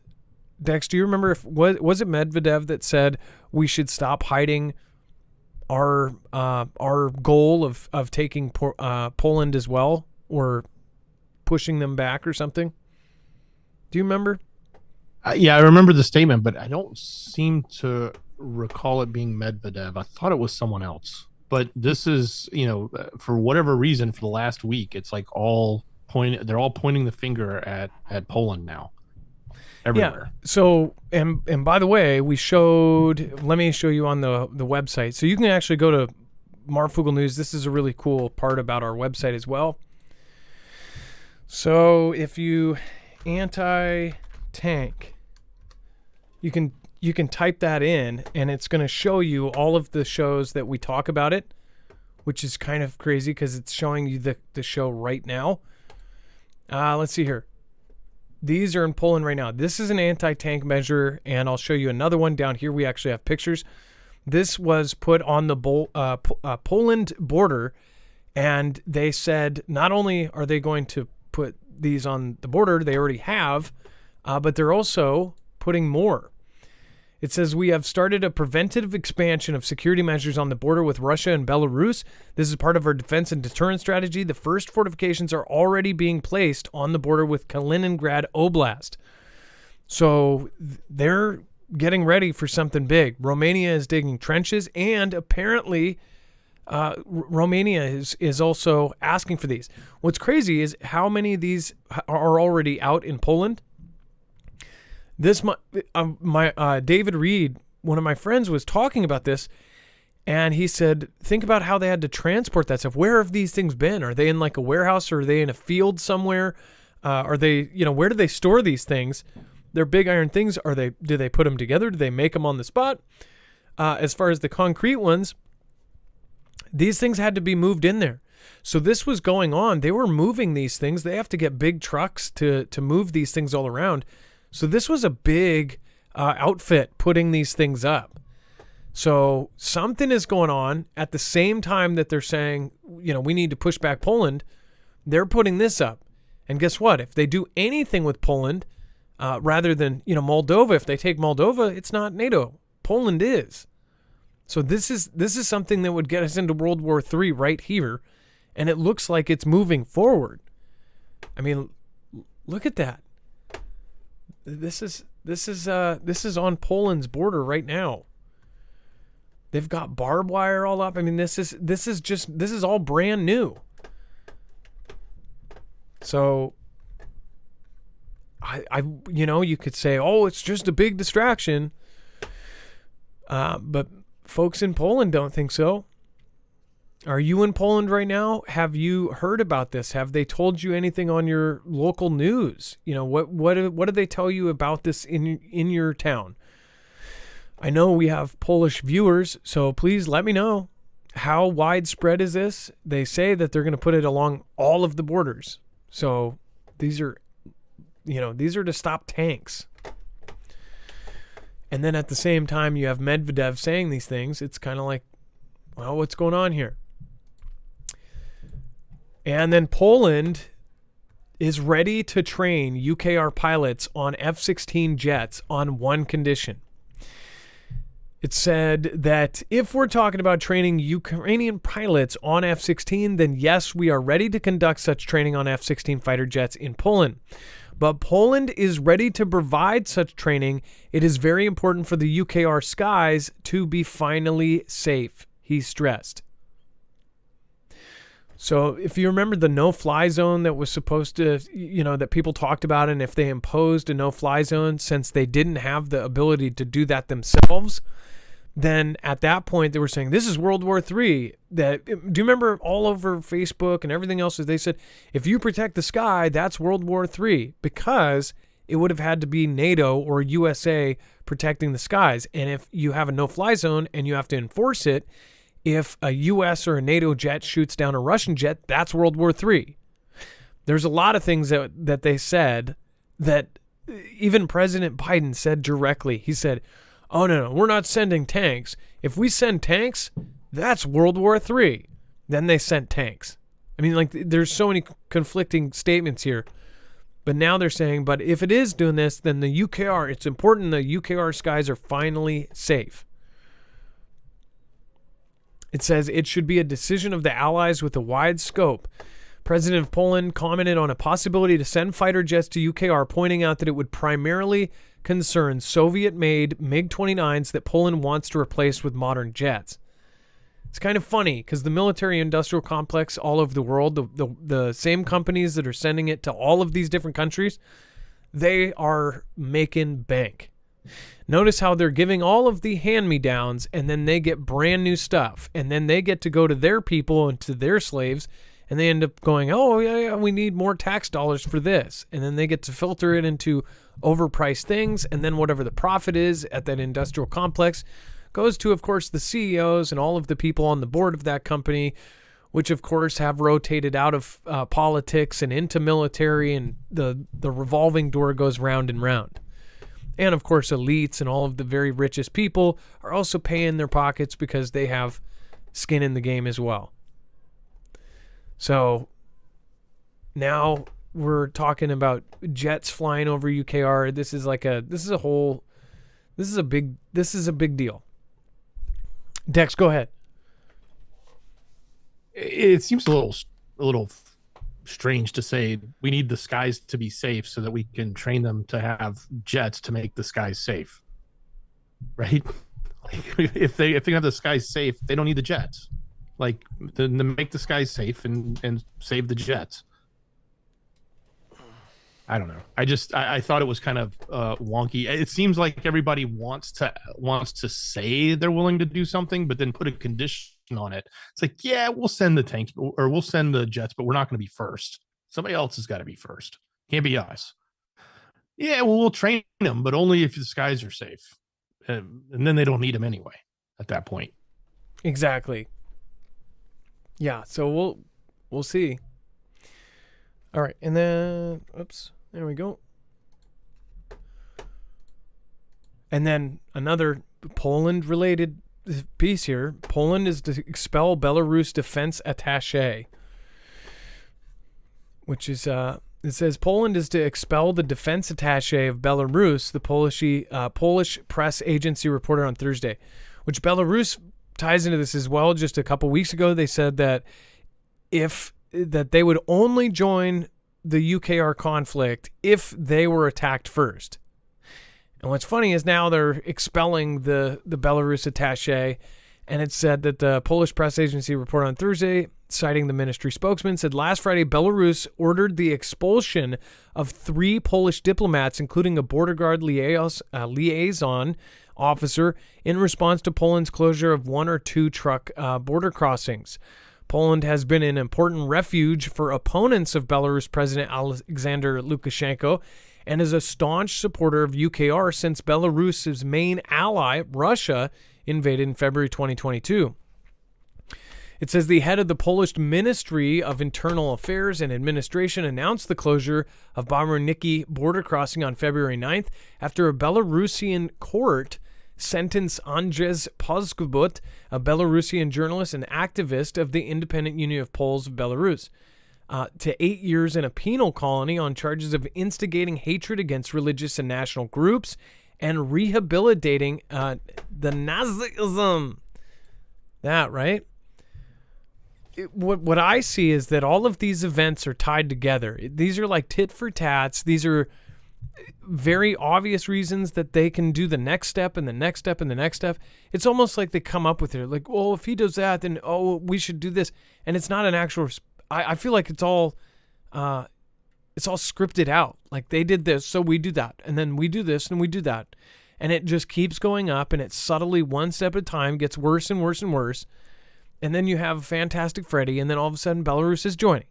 Dex, do you remember if was it Medvedev that said we should stop hiding our goal of taking Poland as well, or pushing them back or something? Do you remember? Yeah, I remember the statement, but I don't seem to recall it being Medvedev. I thought it was someone else. But this is, you know, for whatever reason, for the last week, it's like they're all pointing the finger at Poland now. Everywhere. Yeah. So, and by the way, let me show you on the website. So you can actually go to Marfoogle News. This is a really cool part about our website as well. So if you anti-tank, you can type that in, and it's going to show you all of the shows that we talk about it, which is kind of crazy because it's showing you the show right now. Let's see here. These are in Poland right now. This is an anti-tank measure, and I'll show you another one down here. We actually have pictures. This was put on the Poland border, and they said not only are they going to put these on the border, they already have, but they're also putting more. It says, we have started a preventative expansion of security measures on the border with Russia and Belarus. This is part of our defense and deterrence strategy. The first fortifications are already being placed on the border with Kaliningrad Oblast. So they're getting ready for something big. Romania is digging trenches, and apparently Romania is also asking for these. What's crazy is how many of these are already out in Poland. David Reed, one of my friends, was talking about this, and he said, think about how they had to transport that stuff. Where have these things been? Are they in like a warehouse, or are they in a field somewhere? Are they, where do they store these things? They're big iron things. Do they put them together? Do they make them on the spot? As far as the concrete ones, these things had to be moved in there. So this was going on. They were moving these things. They have to get big trucks to move these things all around. So this was a big outfit putting these things up. So something is going on at the same time that they're saying, we need to push back Poland. They're putting this up. And guess what? If they do anything with Poland, rather than, Moldova, if they take Moldova, it's not NATO. Poland is. So this is something that would get us into World War III right here. And it looks like it's moving forward. I mean, look at that. This is on Poland's border right now. They've got barbed wire all up. I mean, this is all brand new. So you could say, oh, it's just a big distraction. But folks in Poland don't think so. Are you in Poland right now? Have you heard about this? Have they told you anything on your local news? What do they tell you about this in your town? I know we have Polish viewers, so please let me know. How widespread is this? They say that they're going to put it along all of the borders. So these are to stop tanks. And then at the same time, you have Medvedev saying these things. It's kind of like, well, what's going on here? And then Poland is ready to train UKR pilots on F-16 jets on one condition. It said that if we're talking about training Ukrainian pilots on F-16, then yes, we are ready to conduct such training on F-16 fighter jets in Poland. But Poland is ready to provide such training. It is very important for the UKR skies to be finally safe, he stressed. So if you remember the no-fly zone that was supposed to, that people talked about, and if they imposed a no-fly zone, since they didn't have the ability to do that themselves, then at that point they were saying, this is World War III. Do you remember all over Facebook and everything else, as they said, if you protect the sky, that's World War III, because it would have had to be NATO or USA protecting the skies. And if you have a no-fly zone and you have to enforce it, if a US or a NATO jet shoots down a Russian jet, that's World War III. There's a lot of things that they said that even President Biden said directly. He said, oh, no, we're not sending tanks. If we send tanks, that's World War III. Then they sent tanks. I mean, there's so many conflicting statements here. But now they're saying, but if it is doing this, then the UKR, it's important the UKR skies are finally safe. It says it should be a decision of the Allies with a wide scope. President of Poland commented on a possibility to send fighter jets to UKR, pointing out that it would primarily concern Soviet-made MiG-29s that Poland wants to replace with modern jets. It's kind of funny because the military-industrial complex all over the world, the same companies that are sending it to all of these different countries, they are making bank. Notice how they're giving all of the hand-me-downs, and then they get brand new stuff, and then they get to go to their people and to their slaves, and they end up going, oh, yeah, we need more tax dollars for this. And then they get to filter it into overpriced things, and then whatever the profit is at that industrial complex goes to, of course, the CEOs and all of the people on the board of that company, which, of course, have rotated out of politics and into military, and the revolving door goes round and round. And, of course, elites and all of the very richest people are also paying their pockets because they have skin in the game as well. So now we're talking about jets flying over UKR. This is a big deal. Dex, go ahead. It seems a little strange to say we need the skies to be safe so that we can train them to have jets to make the skies safe, right? If they have the skies safe, they don't need the jets. To make the skies safe and save the jets. I don't know. I thought it was kind of wonky. It seems like everybody wants to say they're willing to do something, but then put a condition on it. It's like, yeah, we'll send the tanks or we'll send the jets, but we're not going to be first. Somebody else has got to be first. Can't be us. Yeah, well, we'll train them, but only if the skies are safe. And then they don't need them anyway at that point. Exactly. Yeah, so we'll see. All right, and then, oops, there we go. And then another Poland-related piece here. Poland is to expel Belarus defense attaché, which is it says Poland is to expel the defense attaché of Belarus, the Polish press agency reported on Thursday, which Belarus ties into this as well. Just a couple weeks ago, they said that that they would only join the UKR conflict if they were attacked first. And what's funny is now they're expelling the Belarus attaché, and it said that the Polish press agency reported on Thursday, citing the ministry spokesman, said last Friday Belarus ordered the expulsion of 3 Polish diplomats, including a border guard liaison officer, in response to Poland's closure of 1 or 2 truck border crossings. Poland has been an important refuge for opponents of Belarus President Alexander Lukashenko and is a staunch supporter of UKR since Belarus's main ally, Russia, invaded in February 2022. It says the head of the Polish Ministry of Internal Affairs and Administration announced the closure of Baraniki border crossing on February 9th after a Belarusian court sentenced Andrzej Poskubut, a Belarusian journalist and activist of the Independent Union of Poles of Belarus, to 8 years in a penal colony on charges of instigating hatred against religious and national groups and rehabilitating the Nazism. That, right? What I see is that all of these events are tied together. These are like tit for tats. These are very obvious reasons that they can do the next step and the next step and the next step. It's almost like they come up with it. Like, well, if he does that, then, we should do this. And it's not an actual... I feel like it's all scripted out. Like, they did this, so we do that. And then we do this, and we do that. And it just keeps going up, and it subtly, one step at a time, gets worse and worse and worse. And then you have Fantastic Freddy, and then all of a sudden Belarus is joining.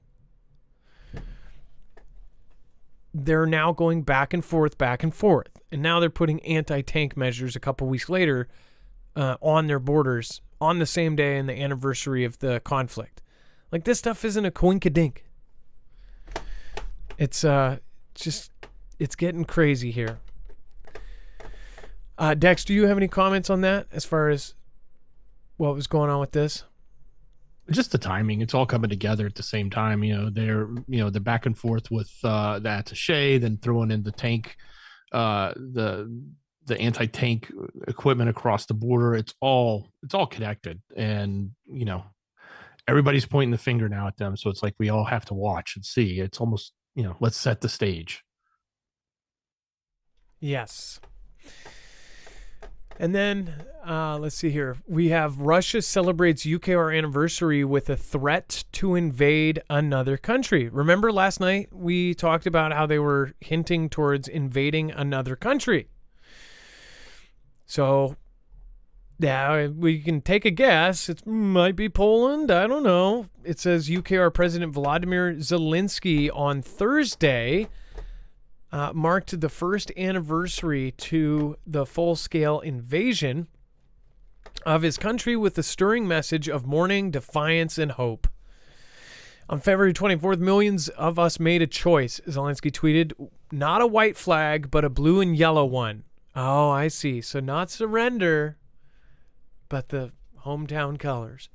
They're now going back and forth. And now they're putting anti-tank measures a couple weeks later on their borders on the same day and the anniversary of the conflict. Like, this stuff isn't a coinkadink. It's it's getting crazy here. Dex, do you have any comments on that as far as what was going on with this? Just the timing. It's all coming together at the same time. They're back and forth with the attaché, then throwing in the tank, the anti-tank equipment across the border. It's all connected, and everybody's pointing the finger now at them. So it's like we all have to watch and see. It's almost let's set the stage. Yes. And then, let's see here. We have Russia celebrates UKR anniversary with a threat to invade another country. Remember last night we talked about how they were hinting towards invading another country. So, yeah, we can take a guess. It might be Poland. I don't know. It says UKR President Vladimir Zelensky on Thursday marked the first anniversary to the full-scale invasion of his country with a stirring message of mourning, defiance, and hope. On February 24th, millions of us made a choice, Zelensky tweeted. Not a white flag, but a blue and yellow one. Oh, I see. So not surrender, but the hometown colors.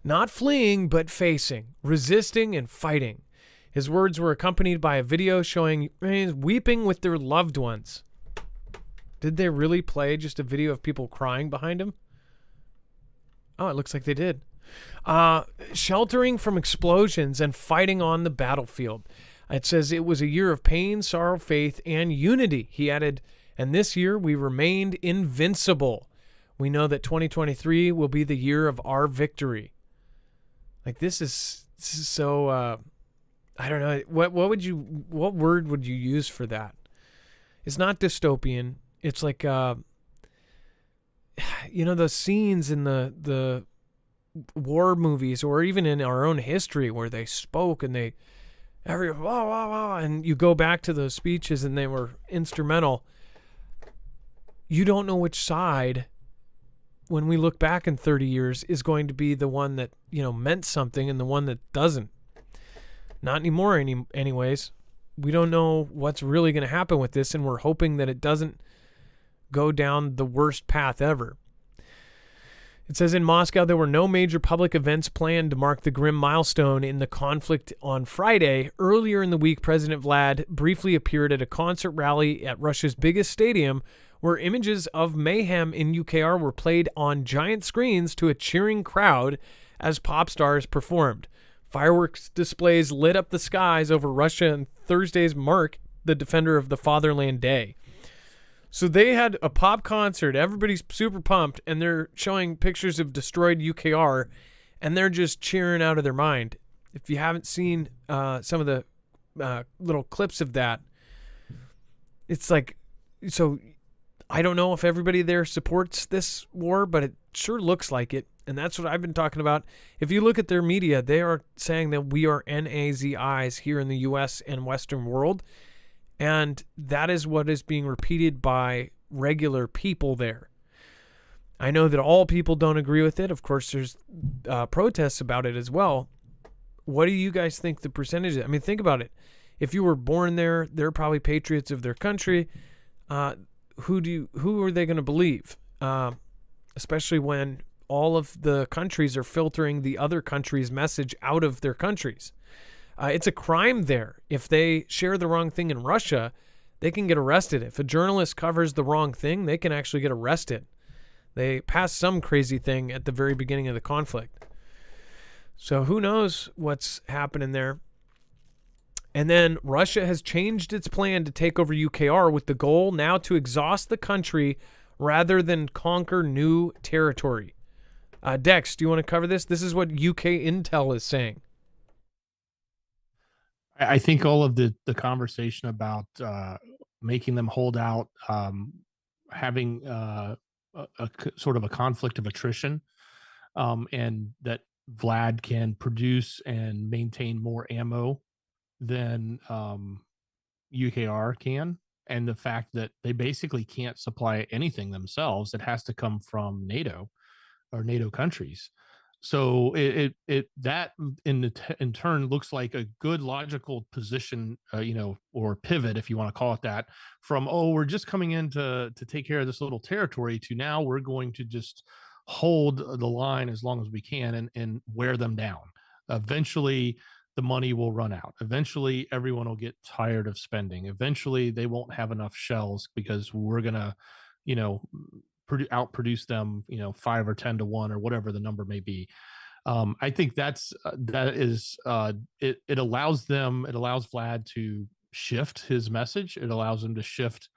Not fleeing, but facing, resisting, and fighting. His words were accompanied by a video showing Ukrainians weeping with their loved ones. Did they really play just a video of people crying behind him? Oh, it looks like they did. Sheltering from explosions and fighting on the battlefield. It says it was a year of pain, sorrow, faith, and unity. He added, and this year we remained invincible. We know that 2023 will be the year of our victory. This is so... I don't know. What word would you use for that? It's not dystopian. It's like those scenes in the war movies or even in our own history where they spoke and and you go back to those speeches and they were instrumental. You don't know which side, when we look back in 30 years, is going to be the one that, meant something and the one that doesn't. Not anymore, anyways. We don't know what's really going to happen with this, and we're hoping that it doesn't go down the worst path ever. It says in Moscow there were no major public events planned to mark the grim milestone in the conflict on Friday. Earlier in the week, President Vlad briefly appeared at a concert rally at Russia's biggest stadium where images of mayhem in UKR were played on giant screens to a cheering crowd as pop stars performed. Fireworks displays lit up the skies over Russia on Thursday's mark the Defender of the Fatherland Day. So they had a pop concert. Everybody's super pumped, and they're showing pictures of destroyed UKR, and they're just cheering out of their mind. If you haven't seen some of the little clips of that, it's like, so I don't know if everybody there supports this war, but it sure looks like it, and that's what I've been talking about. If you look at their media, they are saying that we are NAZIs here in the U.S. and Western world, and that is what is being repeated by regular people there. I know that all people don't agree with it. Of course, there's protests about it as well. What do you guys think the percentage is? I mean, think about it. If you were born there, they're probably patriots of their country. Who are they going to believe? Especially when all of the countries are filtering the other countries' message out of their countries. It's a crime there. If they share the wrong thing in Russia, they can get arrested. If a journalist covers the wrong thing, they can actually get arrested. They passed some crazy thing at the very beginning of the conflict. So who knows what's happening there. And then Russia has changed its plan to take over UKR with the goal now to exhaust the country rather than conquer new territory. Dex, do you want to cover this? This is what UK Intel is saying. I think all of the conversation about making them hold out, having a sort of a conflict of attrition, and that Vlad can produce and maintain more ammo than UKR can, and the fact that they basically can't supply anything themselves, it has to come from NATO or NATO countries. So that in turn looks like a good logical position, or pivot, if you want to call it that, from, we're just coming in to take care of this little territory, to now we're going to just hold the line as long as we can and wear them down. Eventually the money will run out. Eventually everyone will get tired of spending. Eventually they won't have enough shells because we're going to, outproduce them, 5 or 10 to 1 or whatever the number may be. I think that is it allows Vlad to shift his message. It allows him to shift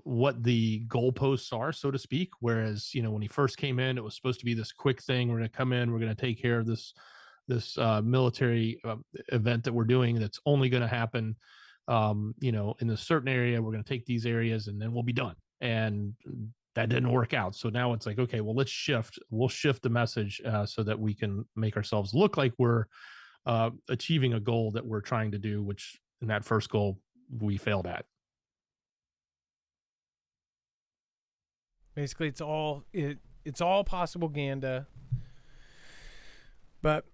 what the goalposts are, so to speak. Whereas, when he first came in, it was supposed to be this quick thing. We're going to come in, we're going to take care of this military event that we're doing that's only going to happen, in a certain area. We're going to take these areas and then we'll be done. And that didn't work out. So now it's like, okay, well, we'll shift the message so that we can make ourselves look like we're achieving a goal that we're trying to do, which in that first goal we failed at. Basically, it's all possible Ganda. But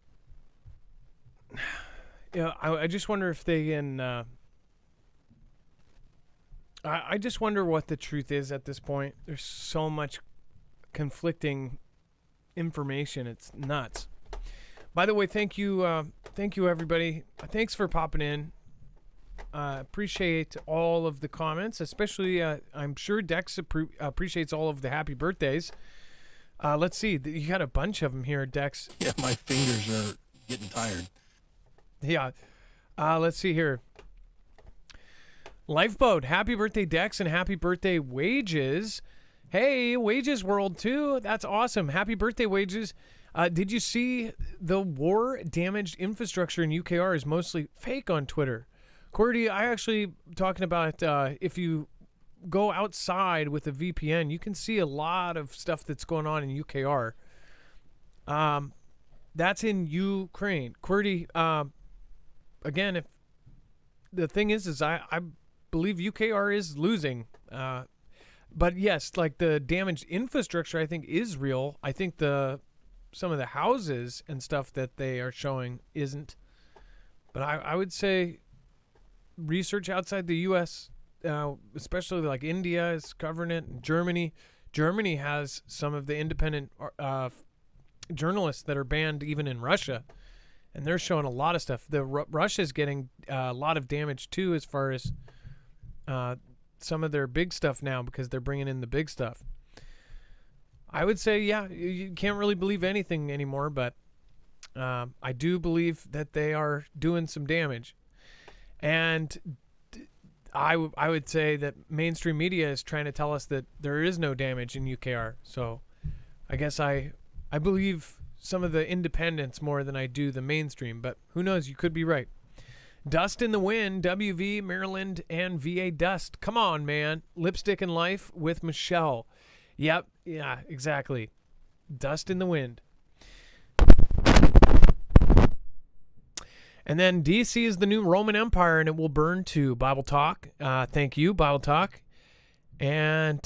I just wonder if they can. I just wonder what the truth is at this point. There's so much conflicting information. It's nuts. By the way, thank you everybody. Thanks for popping in. Appreciate all of the comments, especially I'm sure Dex appreciates all of the happy birthdays. Let's see. You got a bunch of them here, Dex. Yeah, my fingers are getting tired. Yeah. Let's see here. Lifeboat, happy birthday, Dex, and happy birthday, Wages. Hey, Wages World, too. That's awesome. Happy birthday, Wages. Did you see the war-damaged infrastructure in UKR is mostly fake on Twitter? Cordy, I actually talking about if you go outside with a VPN, you can see a lot of stuff that's going on in UKR. That's in Ukraine. Cordy, again, if the thing is I believe UKR is losing. But yes, like the damaged infrastructure, I think is real. I think some of the houses and stuff that they are showing isn't. But I would say research outside the U.S., especially like India is covering it, and Germany Germany has some of the independent journalists that are banned even in Russia, and they're showing a lot of stuff. Russia's getting a lot of damage too, as far as some of their big stuff now, because they're bringing in the big stuff. I would say, yeah, you can't really believe anything anymore, but I do believe that they are doing some damage. And I would say that mainstream media is trying to tell us that there is no damage in UKR. So I guess I believe some of the independents more than I do the mainstream, but who knows? You could be right. Dust in the Wind, WV, Maryland, and VA Dust. Come on, man. Lipstick and Life with Michelle. Yep. Yeah, exactly. Dust in the Wind. And then DC is the new Roman Empire, and it will burn too. Bible Talk. Thank you, Bible Talk. And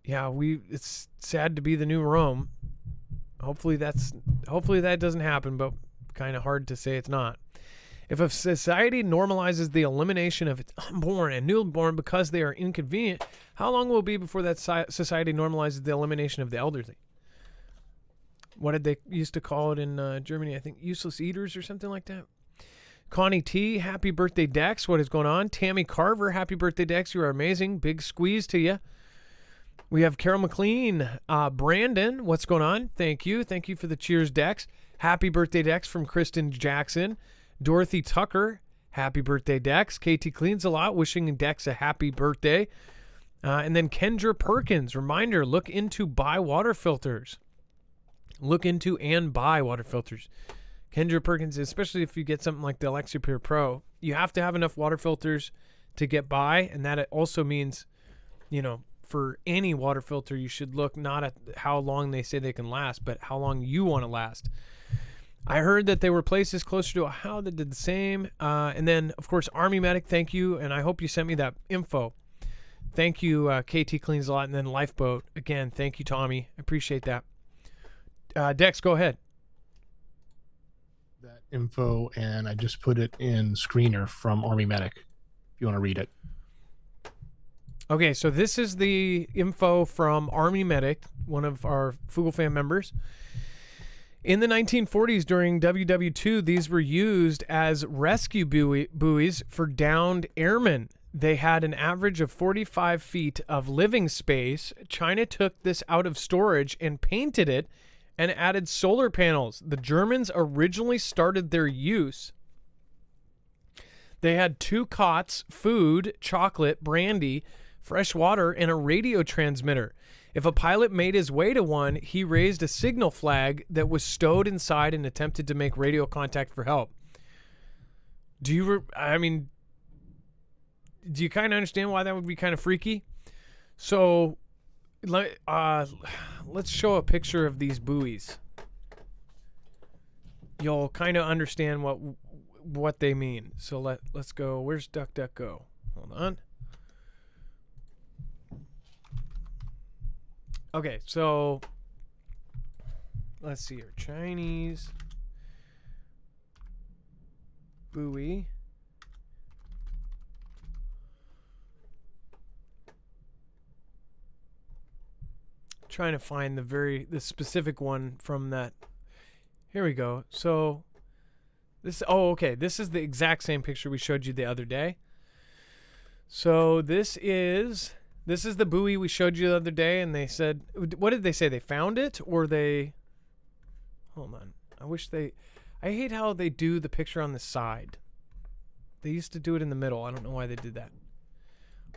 yeah, it's sad to be the new Rome. Hopefully that doesn't happen, but kind of hard to say it's not. If a society normalizes the elimination of its unborn and newborn because they are inconvenient, how long will it be before that society normalizes the elimination of the elderly? What did they used to call it in Germany? I think useless eaters or something like that. Connie T, happy birthday, Dex. What is going on? Tammy Carver, happy birthday, Dex. You are amazing. Big squeeze to you. We have Carol McLean. Brandon, what's going on? Thank you. Thank you for the cheers, Dex. Happy birthday, Dex, from Kristen Jackson. Dorothy Tucker, happy birthday, Dex. KT Cleans a Lot, wishing Dex a happy birthday. And then Kendra Perkins, reminder, look into buy water filters. Look into and buy water filters. Kendra Perkins, especially if you get something like the Alexa Pure Pro, you have to have enough water filters to get by, and that also means, for any water filter, you should look not at how long they say they can last, but how long you want to last. I heard that there were places closer to Ohio that did the same. And then, of course, Army Medic, thank you, and I hope you sent me that info. Thank you, KT Cleans a Lot, and then Lifeboat. Again, thank you, Tommy. I appreciate that. Dex, go ahead. That info, and I just put it in screener from Army Medic if you want to read it. Okay, so this is the info from Army Medic, one of our Foogle fan members. In the 1940s, during WW2, these were used as rescue buoys for downed airmen. They had an average of 45 feet of living space. China took this out of storage and painted it and added solar panels. The Germans originally started their use. They had 2 cots, food, chocolate, brandy, fresh water, and a radio transmitter. If a pilot made his way to one, he raised a signal flag that was stowed inside and attempted to make radio contact for help. Do you kind of understand why that would be kind of freaky? So let's show a picture of these buoys. You'll kind of understand what they mean. So let's go. Where's DuckDuckGo? Hold on. Okay, so let's see here. Chinese buoy. Trying to find the specific one from that. Here we go. So this this is the exact same picture we showed you the other day. So this is the buoy we showed you the other day, and they said, what did they say? They found it, or they... Hold on. I hate how they do the picture on the side. They used to do it in the middle. I don't know why they did that.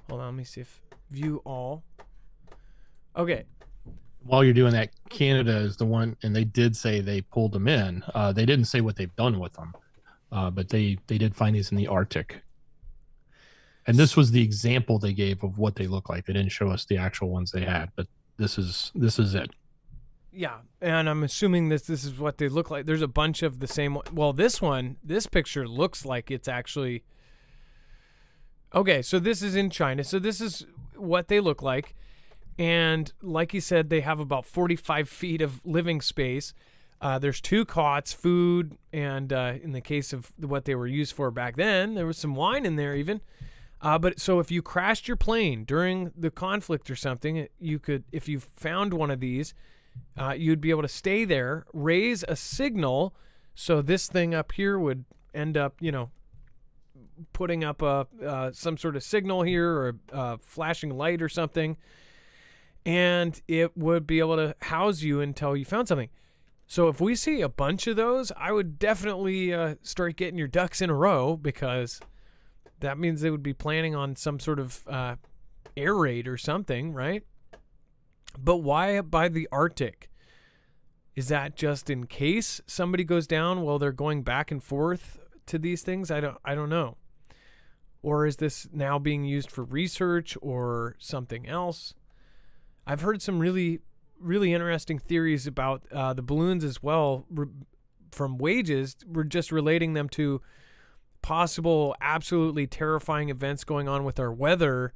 Hold on, let me see if... View all. Okay. While you're doing that, Canada is the one, and they did say they pulled them in. They didn't say what they've done with them, but they did find these in the Arctic. And this was the example they gave of what they look like. They didn't show us the actual ones they had, but this is it. Yeah, and I'm assuming this is what they look like. There's a bunch of the same one. Well, this picture looks like it's actually... Okay, so this is in China. So this is what they look like. And like you said, they have about 45 feet of living space. There's 2 cots, food, and in the case of what they were used for back then, there was some wine in there even. But so if you crashed your plane during the conflict or something, you could, if you found one of these, you'd be able to stay there, raise a signal. So this thing up here would end up, putting up some sort of signal here or a flashing light or something. And it would be able to house you until you found something. So if we see a bunch of those, I would definitely start getting your ducks in a row, because that means they would be planning on some sort of air raid or something, right? But why by the Arctic? Is that just in case somebody goes down while they're going back and forth to these things? I don't know. Or is this now being used for research or something else? I've heard some really, really interesting theories about the balloons as well from Wages. We're just relating them to possible absolutely terrifying events going on with our weather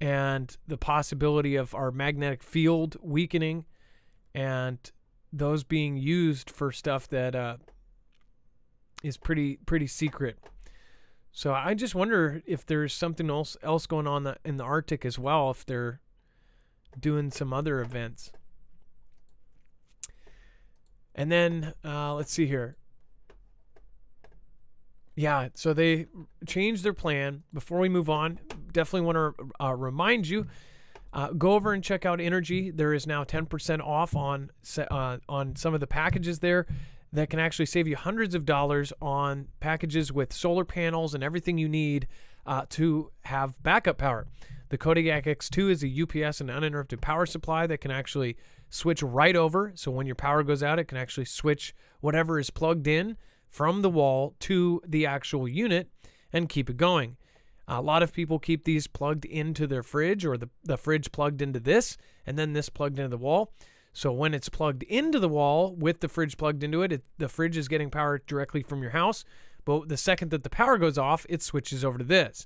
and the possibility of our magnetic field weakening and those being used for stuff that is pretty secret. So I just wonder if there's something else going on in the Arctic as well, if they're doing some other events. And then let's see here. Yeah, so they changed their plan. Before we move on, definitely want to remind you, go over and check out Energy. There is now 10% off on some of the packages there that can actually save you hundreds of dollars on packages with solar panels and everything you need to have backup power. The Kodiak X2 is a UPS and uninterrupted power supply that can actually switch right over. So when your power goes out, it can actually switch whatever is plugged in from the wall to the actual unit and keep it going. A lot of people keep these plugged into their fridge, or the fridge plugged into this, and then this plugged into the wall. So when it's plugged into the wall with the fridge plugged into it, the fridge is getting power directly from your house. But the second that the power goes off, it switches over to this.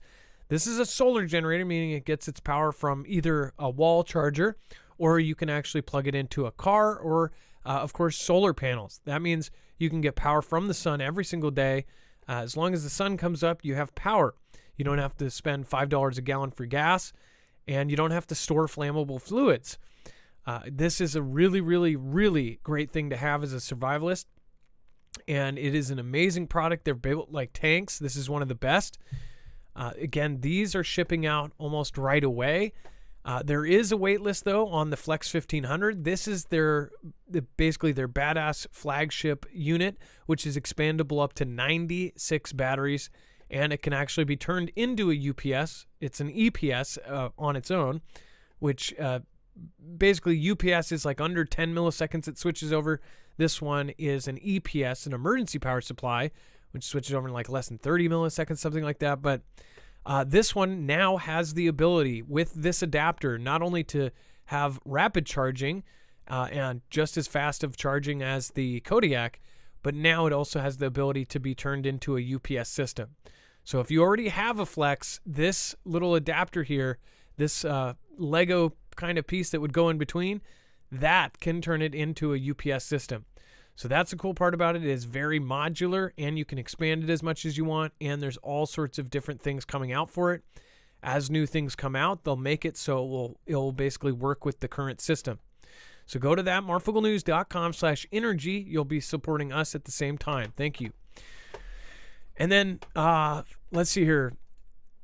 This is a solar generator, meaning it gets its power from either a wall charger, or you can actually plug it into a car, or of course, solar panels. That means you can get power from the sun every single day. As long as the sun comes up, you have power. You don't have to spend $5 a gallon for gas, and you don't have to store flammable fluids. This is a really, really, really great thing to have as a survivalist, and it is an amazing product. They're built like tanks. This is one of the best. Again, these are shipping out almost right away. There is a wait list, though, on the Flex 1500. This is basically their badass flagship unit, which is expandable up to 96 batteries, and it can actually be turned into a UPS. It's an EPS on its own, which basically UPS is like under 10 milliseconds it switches over. This one is an EPS, an emergency power supply, which switches over in like less than 30 milliseconds, something like that. But this one now has the ability with this adapter not only to have rapid charging and just as fast of charging as the Kodiak, but now it also has the ability to be turned into a UPS system. So if you already have a Flex, this little adapter here, this Lego kind of piece that would go in between, that can turn it into a UPS system. So that's the cool part about it. It is very modular, and you can expand it as much as you want, and there's all sorts of different things coming out for it. As new things come out, they'll make it so it'll basically work with the current system. So go to that, marfooglenews.com/energy. You'll be supporting us at the same time. Thank you. And then let's see here.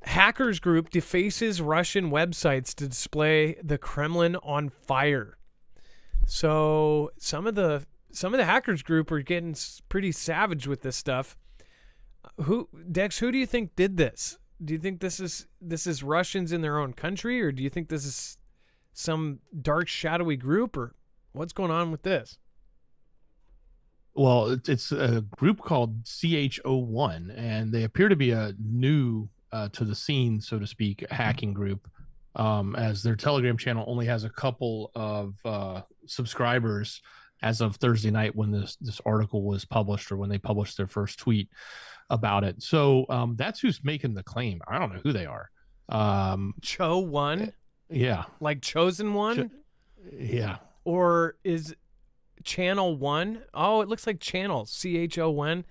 Hackers group defaces Russian websites to display the Kremlin on fire. So some of the hackers group are getting pretty savage with this stuff. Dex, who do you think did this? Do you think this is Russians in their own country, or do you think this is some dark, shadowy group, or what's going on with this? Well, it's a group called CHO1, and they appear to be a new to the scene, so to speak, hacking group, as their Telegram channel only has a couple of subscribers as of Thursday night when this article was published, or when they published their first tweet about it. So that's who's making the claim. I don't know who they are. Cho One? Yeah. Like Chosen One? Yeah. Or is Channel One? Oh, it looks like channels. CHON.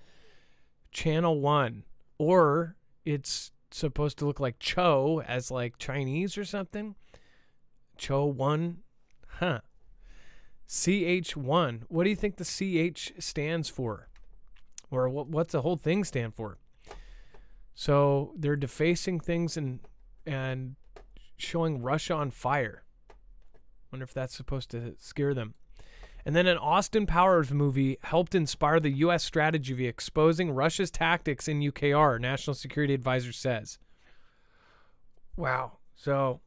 Channel One. Or it's supposed to look like Cho as like Chinese or something. Cho 1. Huh. CH1. What do you think the CH stands for? Or what's the whole thing stand for? So they're defacing things and showing Russia on fire. Wonder if that's supposed to scare them. And then an Austin Powers movie helped inspire the U.S. strategy via exposing Russia's tactics in UKR, National Security Advisor says. Wow. So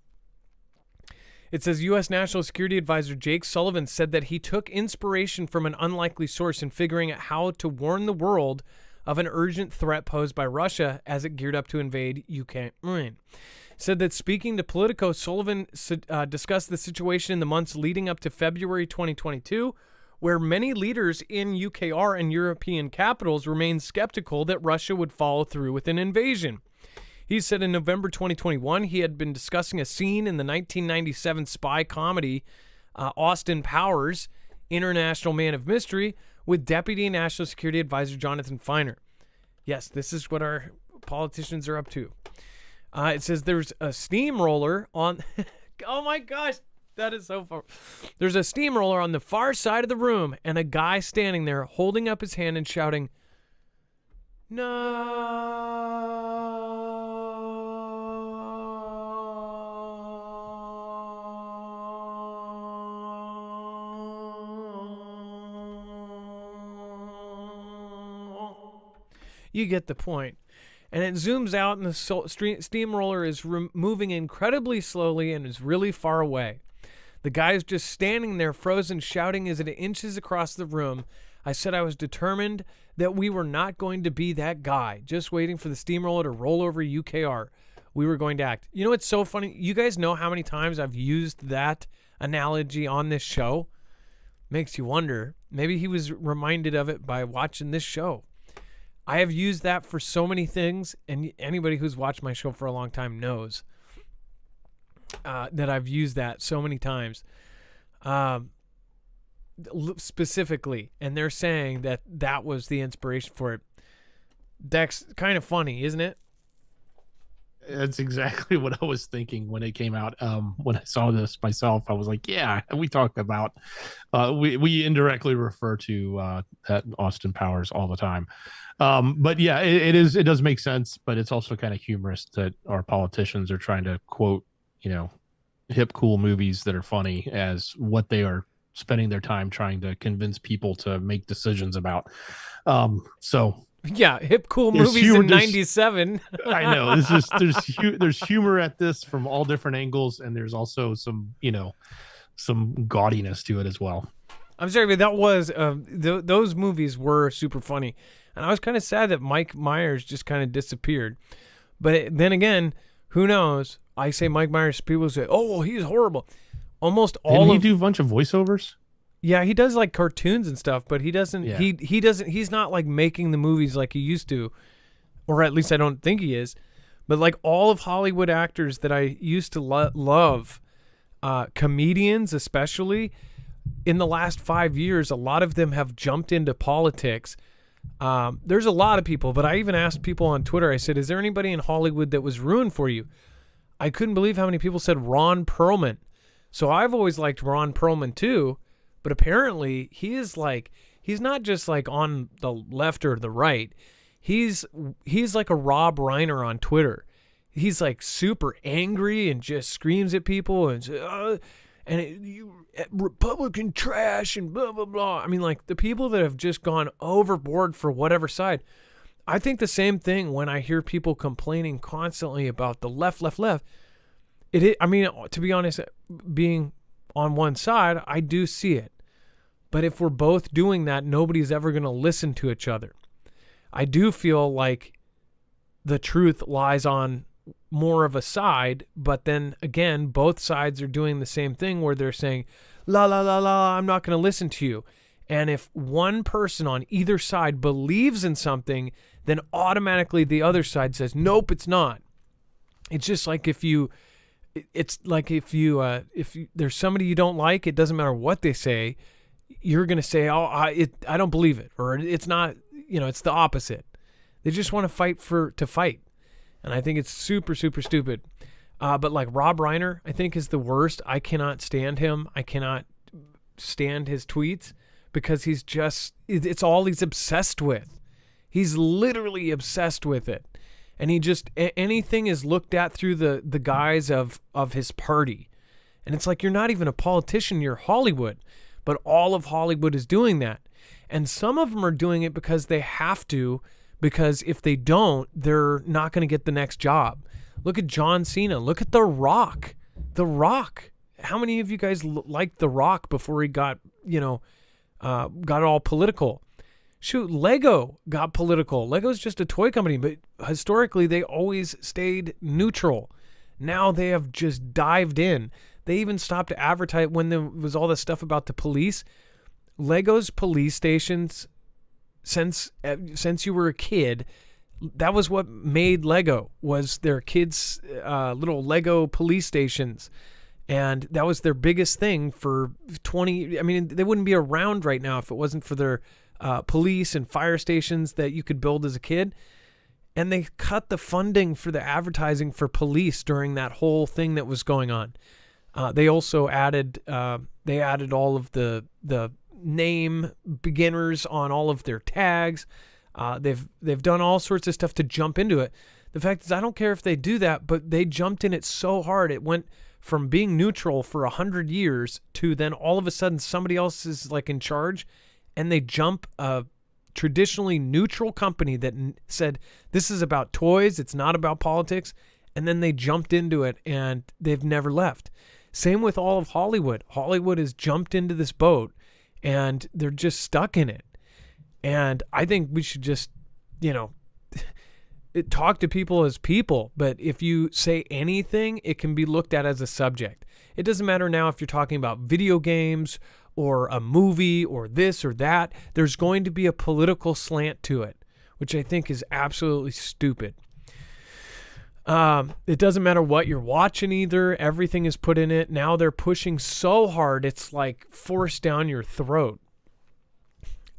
it says U.S. National Security Advisor Jake Sullivan said that he took inspiration from an unlikely source in figuring out how to warn the world of an urgent threat posed by Russia as it geared up to invade Ukraine. Said that speaking to Politico, Sullivan discussed the situation in the months leading up to February 2022, where many leaders in UKR and European capitals remained skeptical that Russia would follow through with an invasion. He said in November 2021, he had been discussing a scene in the 1997 spy comedy Austin Powers, International Man of Mystery, with Deputy National Security Advisor Jonathan Feiner. Yes, this is what our politicians are up to. It says there's a steamroller on... Oh my gosh, that is so far. There's a steamroller on the far side of the room and a guy standing there holding up his hand and shouting, no. You get the point. And it zooms out, and the steamroller is moving incredibly slowly and is really far away. The guy is just standing there, frozen, shouting as it inches across the room. I said I was determined that we were not going to be that guy, just waiting for the steamroller to roll over UKR. We were going to act. You know what's so funny? You guys know how many times I've used that analogy on this show? Makes you wonder. Maybe he was reminded of it by watching this show. I have used that for so many things, and anybody who's watched my show for a long time knows that I've used that so many times, specifically, and they're saying that that was the inspiration for it. That's kind of funny, isn't it? That's exactly what I was thinking when it came out. When I saw this myself, I was like, yeah, we talk about, we indirectly refer to that Austin Powers all the time. But yeah, it does make sense, but it's also kind of humorous that our politicians are trying to quote, hip, cool movies that are funny as what they are spending their time trying to convince people to make decisions about. So yeah, hip, cool movies in 97. I know. It's just there's humor at this from all different angles, and there's also some gaudiness to it as well. I'm sorry, but that was those movies were super funny, and I was kind of sad that Mike Myers just kind of disappeared. But then again, who knows? I say Mike Myers, people say, "Oh, well, he's horrible." Almost all. Didn't he do a bunch of voiceovers? Yeah, he does like cartoons and stuff, but he doesn't. Yeah. He doesn't. He's not like making the movies like he used to, or at least I don't think he is. But like all of Hollywood actors that I used to love, comedians especially, in the last 5 years, a lot of them have jumped into politics. There's a lot of people, but I even asked people on Twitter. I said, "Is there anybody in Hollywood that was ruined for you?" I couldn't believe how many people said Ron Perlman. So I've always liked Ron Perlman too. But apparently he's not just like on the left or the right. He's like a Rob Reiner on Twitter. He's like super angry and just screams at people and says, you Republican trash and blah, blah, blah. I mean, like the people that have just gone overboard for whatever side. I think the same thing when I hear people complaining constantly about the left. I mean, to be honest, being on one side, I do see it. But if we're both doing that, nobody's ever going to listen to each other. I do feel like the truth lies on more of a side, but then again, both sides are doing the same thing where they're saying, la, la, la, la, I'm not going to listen to you. And if one person on either side believes in something, then automatically the other side says, nope, it's not. It's just like if there's somebody you don't like, it doesn't matter what they say, you're going to say, oh, I don't believe it, or it's not, it's the opposite. They just want to fight to fight. And I think it's super, super stupid. But like Rob Reiner, I think is the worst. I cannot stand him. I cannot stand his tweets because he's just, it's all he's obsessed with. He's literally obsessed with it. And he just, anything is looked at through the guise of his party. And it's like, you're not even a politician, you're Hollywood. But all of Hollywood is doing that. And some of them are doing it because they have to, because if they don't, they're not going to get the next job. Look at John Cena. Look at The Rock. The Rock. How many of you guys liked The Rock before he got, got all political? Shoot, Lego got political. Lego's just a toy company, but historically they always stayed neutral. Now they have just dived in. They even stopped to advertise when there was all this stuff about the police. Lego's police stations, since you were a kid, that was what made Lego, was their kids' little Lego police stations. And that was their biggest thing for 20. I mean, they wouldn't be around right now if it wasn't for their police and fire stations that you could build as a kid. And they cut the funding for the advertising for police during that whole thing that was going on. They also added all of the name beginners on all of their tags. They've done all sorts of stuff to jump into it. The fact is, I don't care if they do that, but they jumped in it so hard. It went from being neutral for 100 years to then all of a sudden somebody else is like in charge, and they jump a traditionally neutral company that said this is about toys, it's not about politics, and then they jumped into it and they've never left. Same with all of Hollywood. Hollywood has jumped into this boat and they're just stuck in it. And I think we should just, talk to people as people. But if you say anything, it can be looked at as a subject. It doesn't matter now if you're talking about video games or a movie or this or that. There's going to be a political slant to it, which I think is absolutely stupid. It doesn't matter what you're watching either. Everything is put in it. Now they're pushing so hard, it's like forced down your throat.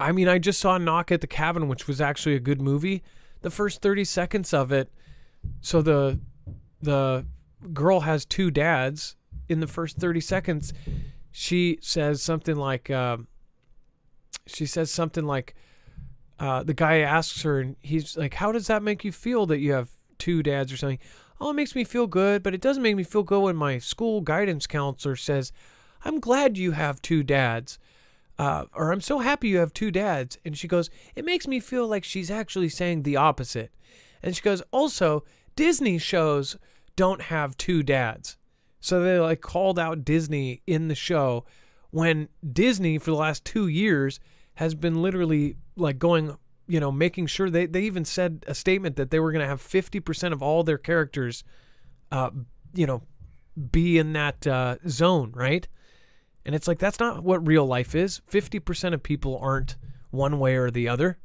I mean, I just saw Knock at the Cabin, which was actually a good movie. The first 30 seconds of it, so the girl has two dads. In the first 30 seconds, she says something like, the guy asks her, and he's like, how does that make you feel that you have two dads or something? Oh, it makes me feel good, but it doesn't make me feel good when my school guidance counselor says, I'm glad you have two dads. Or I'm so happy you have two dads. And she goes, it makes me feel like she's actually saying the opposite. And she goes, also, Disney shows don't have two dads. So they like called out Disney in the show when Disney for the last 2 years has been literally like going, making sure they even said a statement that they were going to have 50% of all their characters, be in that zone, right? And it's like, that's not what real life is. 50% of people aren't one way or the other.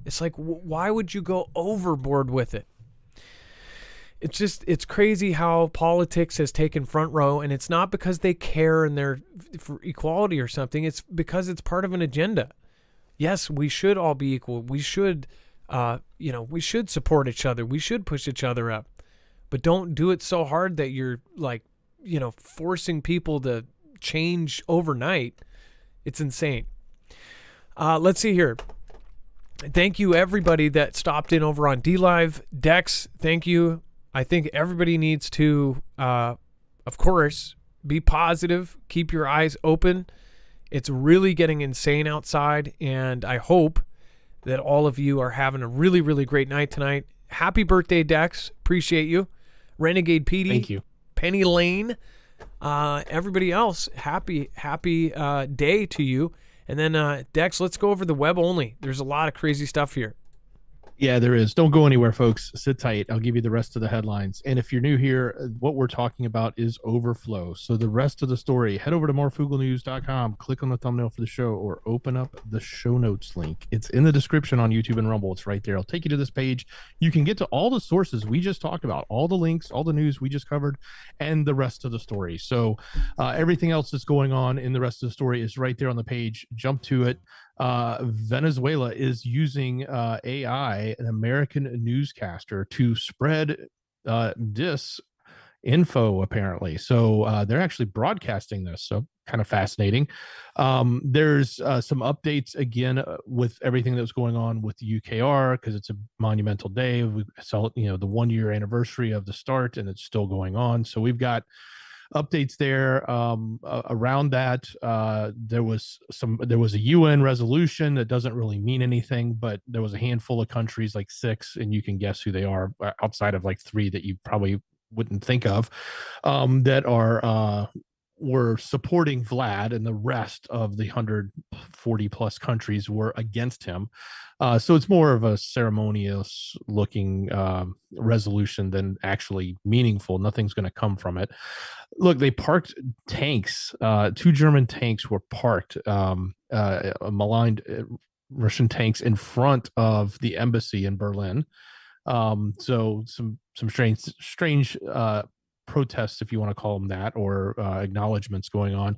It's like, why would you go overboard with it? It's crazy how politics has taken front row, and it's not because they care and they're for equality or something. It's because it's part of an agenda. Yes, we should all be equal. We should, we should support each other. We should push each other up. But don't do it so hard that you're like, forcing people to change overnight. It's insane. Let's see here. Thank you everybody that stopped in over on DLive. Dex, thank you. I think everybody needs to, of course, be positive. Keep your eyes open. It's really getting insane outside, and I hope that all of you are having a really, really great night tonight. Happy birthday, Dex. Appreciate you. Renegade Petey. Thank you. Penny Lane. Everybody else, happy day to you. And then, Dex, let's go over the web only. There's a lot of crazy stuff here. Yeah, there is. Don't go anywhere, folks. Sit tight. I'll give you the rest of the headlines. And if you're new here, what we're talking about is overflow. So the rest of the story, head over to marfooglenews.com, click on the thumbnail for the show, or open up the show notes link. It's in the description on YouTube and Rumble. It's right there. I'll take you to this page. You can get to all the sources we just talked about, all the links, all the news we just covered, and the rest of the story. So everything else that's going on in the rest of the story is right there on the page. Jump to it. Venezuela is using AI, an American newscaster, to spread dis info apparently. So they're actually broadcasting this. So kind of fascinating. There's some updates again with everything that's going on with the UKR because it's a monumental day. We saw, the 1 year anniversary of the start, and it's still going on. So we've got updates there. Around that, there was a UN resolution that doesn't really mean anything, but there was a handful of countries, like 6, and you can guess who they are, outside of like 3 that you probably wouldn't think of, that were supporting Vlad, and the rest of the 140 plus countries were against him. So it's more of a ceremonious looking resolution than actually meaningful. Nothing's going to come from it. Look, they parked tanks. 2 German tanks were parked, maligned Russian tanks, in front of the embassy in Berlin. So some strange protests, if you want to call them that, or acknowledgments going on.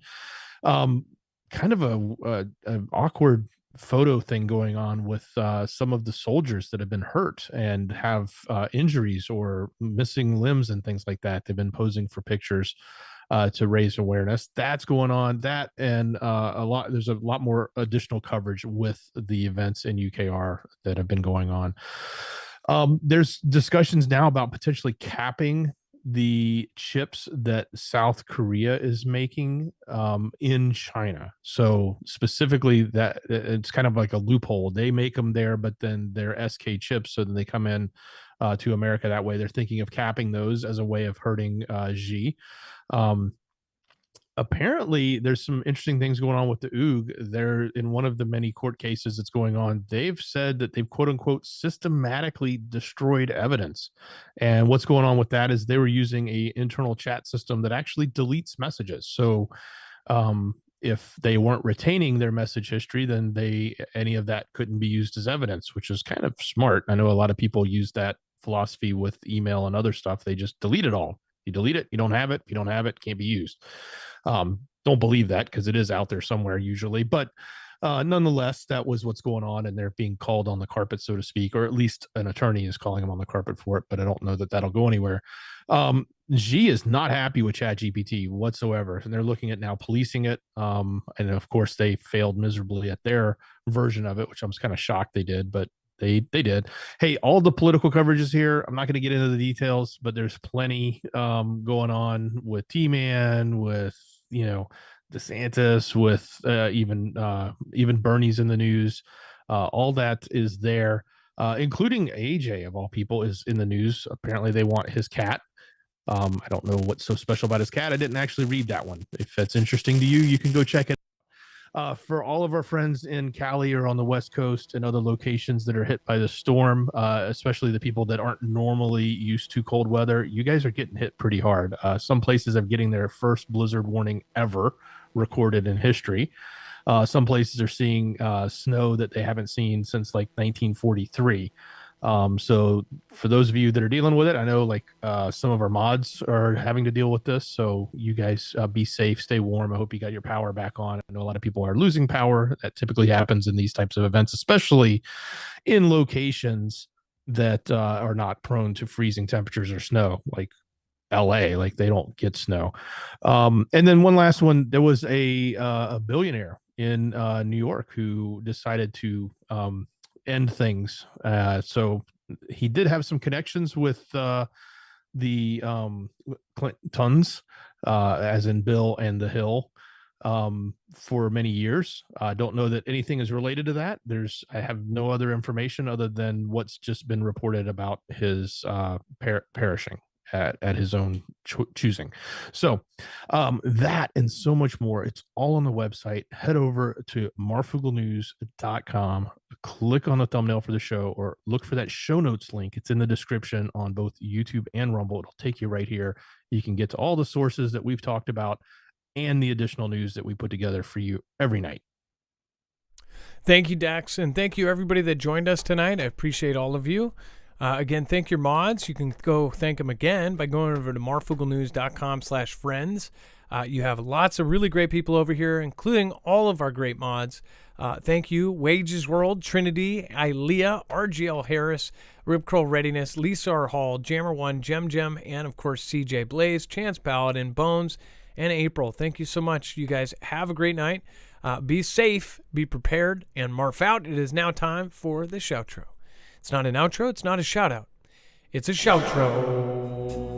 Kind of a awkward photo thing going on with some of the soldiers that have been hurt and have injuries or missing limbs and things like that. They've been posing for pictures to raise awareness. That's going on. That, and there's a lot more additional coverage with the events in UKR that have been going on. There's discussions now about potentially capping the chips that South Korea is making in China. So specifically, that it's kind of like a loophole. They make them there, but then they're SK chips, so then they come in to America that way. They're thinking of capping those as a way of hurting Xi. Apparently there's some interesting things going on with the OOG. They're in one of the many court cases that's going on. They've said that they've quote unquote systematically destroyed evidence. And what's going on with that is they were using a internal chat system that actually deletes messages. So if they weren't retaining their message history, then any of that couldn't be used as evidence, which is kind of smart. I know a lot of people use that philosophy with email and other stuff. They just delete it all. You delete it, you don't have it. If you don't have it, it can't be used. Don't believe that, because it is out there somewhere usually, but nonetheless, that was what's going on, and they're being called on the carpet, so to speak, or at least an attorney is calling them on the carpet for it, but I don't know that that'll go anywhere. Xi is not happy with ChatGPT whatsoever, and they're looking at now policing it. And of course, they failed miserably at their version of it, which I'm kind of shocked they did, but they did. Hey, all the political coverage is here. I'm not going to get into the details, but there's plenty going on with T-Man, with DeSantis, with even Bernie's in the news. All that is there, including AJ of all people is in the news. Apparently, they want his cat. I don't know what's so special about his cat. I didn't actually read that one. If that's interesting to you, you can go check it. For all of our friends in Cali or on the West Coast and other locations that are hit by the storm, especially the people that aren't normally used to cold weather, you guys are getting hit pretty hard. Some places are getting their first blizzard warning ever recorded in history. Some places are seeing snow that they haven't seen since like 1943. So for those of you that are dealing with it, I know some of our mods are having to deal with this. So you guys be safe, stay warm. I hope you got your power back on. I know a lot of people are losing power. That typically happens in these types of events, especially in locations that are not prone to freezing temperatures or snow, like LA. Like they don't get snow. And then one last one, there was a billionaire in New York who decided to end things. So he did have some connections with the Clintons, as in Bill and the Hill, for many years. I don't know that anything is related to that. I have no other information other than what's just been reported about his perishing at his own choosing. So that and so much more, it's all on the website. Head over to marfooglenews.com, click on the thumbnail for the show, or look for that show notes link. It's in the description on both YouTube and Rumble. It'll take you right here. You can get to all the sources that we've talked about and the additional news that we put together for you every night. Thank you, Dax, and thank you everybody that joined us tonight. I appreciate all of you. Again, thank your mods. You can go thank them again by going over to marfooglenews.com/friends. You have lots of really great people over here, including all of our great mods. Thank you, Wages World, Trinity, Ilea, RGL Harris, Rip Curl Readiness, Lisa R. Hall, Jammer1, Gem, and of course CJ Blaze, Chance Paladin, Bones, and April. Thank you so much. You guys have a great night. Be safe, be prepared, and Marf out. It is now time for the shoutro. It's not an outro, it's not a shout out. It's a shoutro.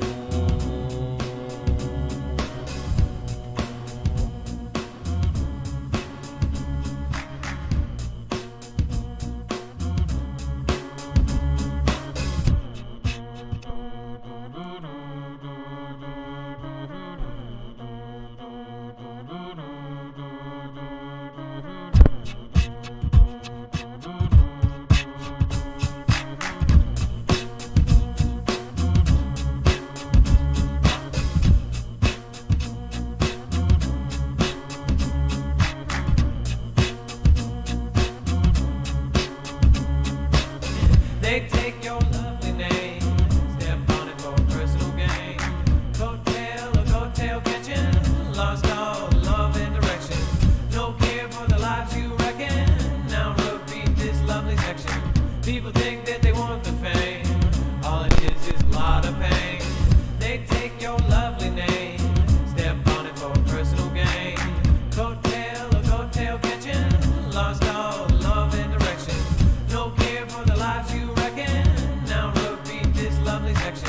They take your lovely name, step on it for personal gain. Go tail catching, lost all love and direction. No care for the lives you reckon. Now repeat this lovely section. People think that they want the fame, all it is a lot of pain. They take your lovely name, step on it for personal gain. Go tail catching, lost all love and direction. No care for the lives you reckon. Now repeat this lovely section.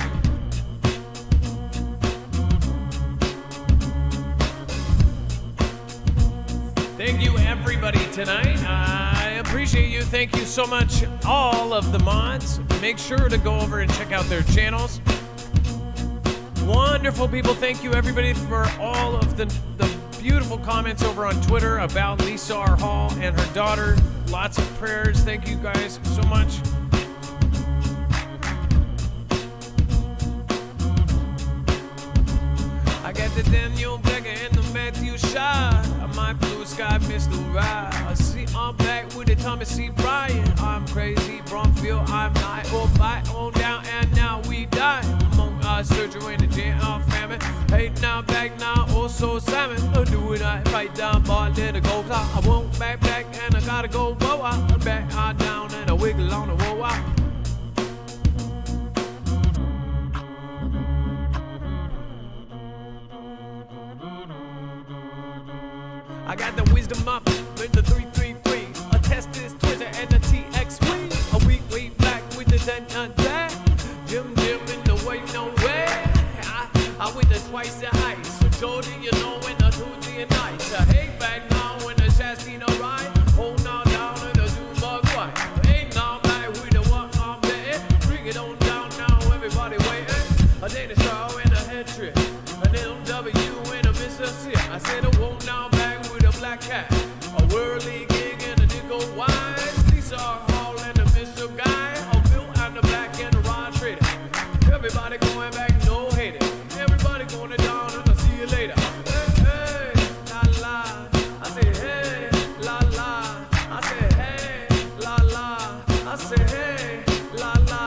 Thank you, everybody, tonight. I appreciate you. Thank you so much, all of the mods. Make sure to go over and check out their channels. Wonderful people. Thank you, everybody, for all of the beautiful comments over on Twitter about Lisa R. Hall and her daughter. Lots of prayers. Thank you guys so much. I got the Daniel Becker and the Matthew Shah. My blue sky Mr. Ride. I see I'm back with the Thomas C. Bryan. I'm crazy, Bromfield, I'm not or by on down, and now we die. Among our surgery in the jail famine. Hey, now back now, also salmon. Do it, I fight down, bar, let it go. I won't back, and I gotta go. Whoa, I back, I down, and I wiggle on the whoa, I got the wisdom up with the 333. A test is Twitter and the TXV. A week back with the 10 and that. Jim in the way, no way. I with the twice the ice. So Jody, you know, when the Tuesday and night. Hey, back now when the chassis no ride. Hold now down in the Zoom bug white. Hey, now back with the one I'm there. Bring it on down now, everybody waiting. A data star and a head trip. An LW and a Mississippi. I said a won't now back. Black cat, a whirly gig and a nickel wise. Lisa R. Hall and the Mr. Guy, a Bill and the Black and the Ron Trader. Everybody going back, no hating. Everybody going down and I'll see you later. Hey, la la. I say hey, la la. I say hey, la la. I say hey, la la.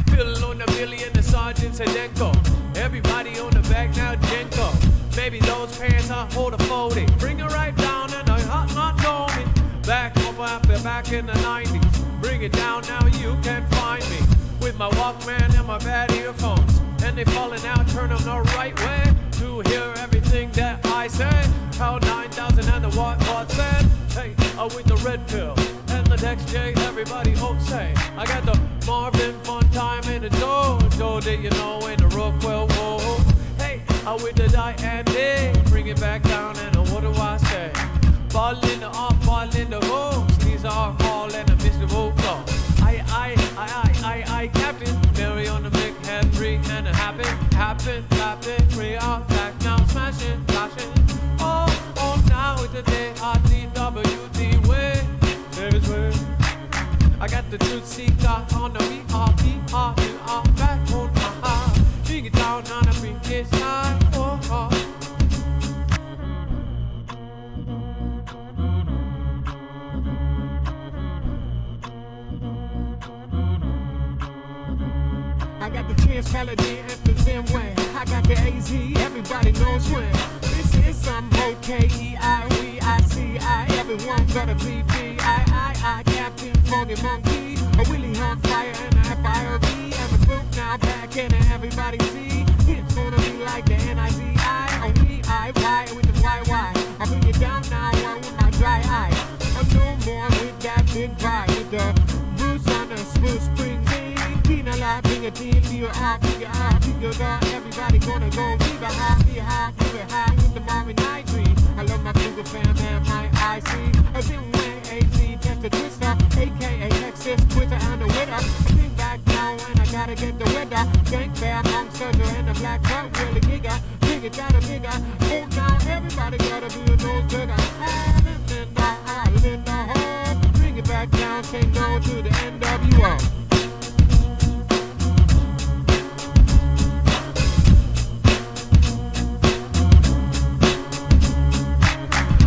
Bill on the Billy and the Sergeant Sedenko. Everybody on the back now, Jenko. Maybe those pants I hold a 40. Bring it right down and I hot not know me. Back up after back in the 90s. Bring it down now, you can find me. With my Walkman and my bad earphones. And they falling out, turn them the right way. To hear everything that I say. How 9,000 and the what said. Hey, with the red pill. And the next J, everybody say. I got the Marvin fun time in the dojo, did you know, in the Rockwell, whoa. Hey, with the die and day, bring it back down and what do I say? Ball in the off, ball in the hooks, these are all and the Mr. Vocal. I, Captain, Mary on the Mick, Henry, and it happen, we are back now, smashing, flashing. Oh, now it's the day, RTWT way, there's way. I got the truth seeker on the VRP, back on bring it down on the bring it high, locality in the same way. I got the AZ, everybody knows when. This is some O-K-E-I-W-I-C-I. Everyone got a B-B-I-I-I. Captain Foggy Monkey, a Willie on fire and a F-I-O-B. And the group now back in and everybody see. It's gonna be like the N-I-Z-I. A W-I-Y with the Y-Y. I bring it down now with my dry eye. I'm no more with that big vibe. With the Bruce on the smooth spring thing. Pina la, bring a team, figure out, everybody gonna go be behind, be high, with the mommy night dream. I love my Google fam and my IC. I didn't win AZ, test the twister, aka Texas, Twitter, and the winner. I think back now and I gotta get the weather. Gang fair, Monk Surger, and the black truck, really giga. Bigger, got a bigger. Oh, now everybody gotta be a nose bigger. Island in the hole. Bring it back down, say no to the NWO.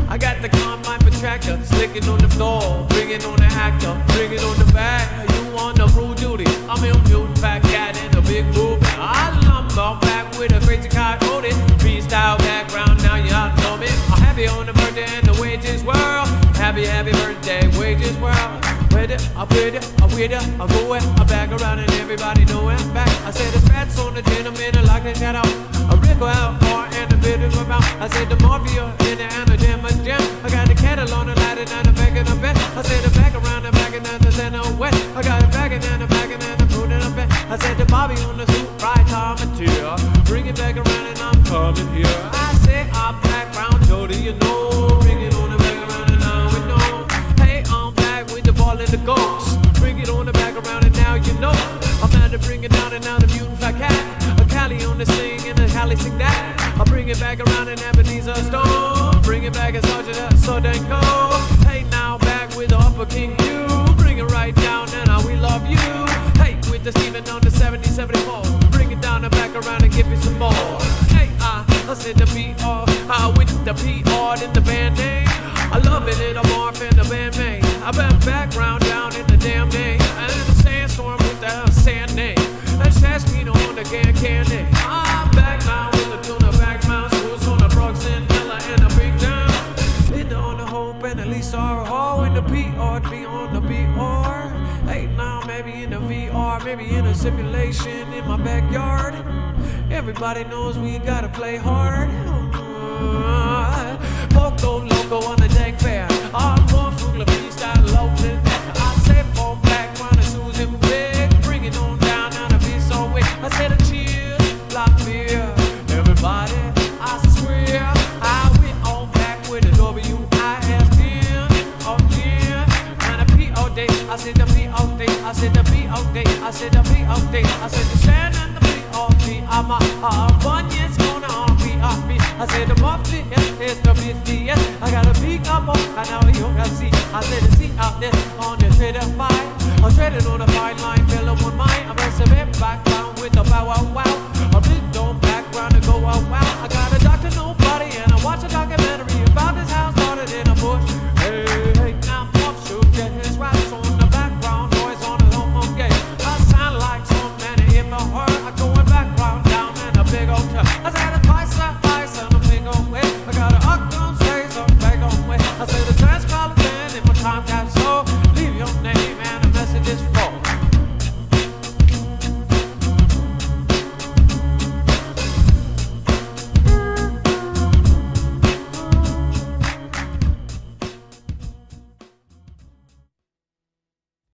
I got the combine protractor, slicking on the floor, bringing on the actor, bringing on the bag. You on the crew duty? I'm in mutant fat cat in a big boob. I lumber back with a crazy coyote, freestyle background. Now you all know me. I'm happy on the birthday and the wages world. Happy birthday, wages world. With it, I with it, I with it, I go it, I back around and everybody know it. Back, I said the fats on the gentleman, I like to shout out. I wriggle out more and a bit of a mouth. I said the mafia in the anagram jam. I got the kettle on the ladder and the back in the bed. I said the back around the back and the center wet. I got it back and the back and the food in the bed. I said the Bobby on the suit, right time material. Bring it back around and I'm coming here. I said I'm back round, Jody, you know. Bring it on the back around and now we know. Hey, I'm back with the ball and the ghost. Bring it on the back around and now you know. I'm out to bring it down and now the mutant fat cat. A Cali on the sing and a Cali sing that. I bring it back around and Ebenezer Stone. Bring it back as Sergeant Sodenko. Hey, now back with the Upper King Q. Bring it right down and now we love you. Hey, with the Steven on the 7074. Bring it down and back around and give me some more. Hey, I said the PR, with the PR in the band name. I love it in a Marf and the band name. I've been background down in the damn name. And in the sandstorm with the sand name. That's Shashkino on the candy. I'm back now with the tuna back mouse. Who's on the Brooks and Miller and a big down. In on the Hope and the Lisa Hall in the PR, be on the BR. Hey, now maybe in the VR, maybe in a simulation in my backyard. Everybody knows we gotta play hard. Poco Loco on the deck fair. I'm Marfoogle, freestyle loaded. I said fall back, run a Susan Big. Bring it on down, now the beat so weak. I said a cheers, block beer. Everybody, I swear, I went on back with the W-I-S-N. Oh yeah, and a P-O-D. I said the P-O-D, I said the P-O-D, I said the P-O-D. I said the stand and the P-O-D. I'm a bunny's gonna on P-O-D. I said the muffin is the BTS. I got a big up on, I know you can see. I said the see out there on the Twitter fight. I'm treading on the fine line, fellow on mine. I'm a back down with the bow wow wow. A big dome background to go out wow. I got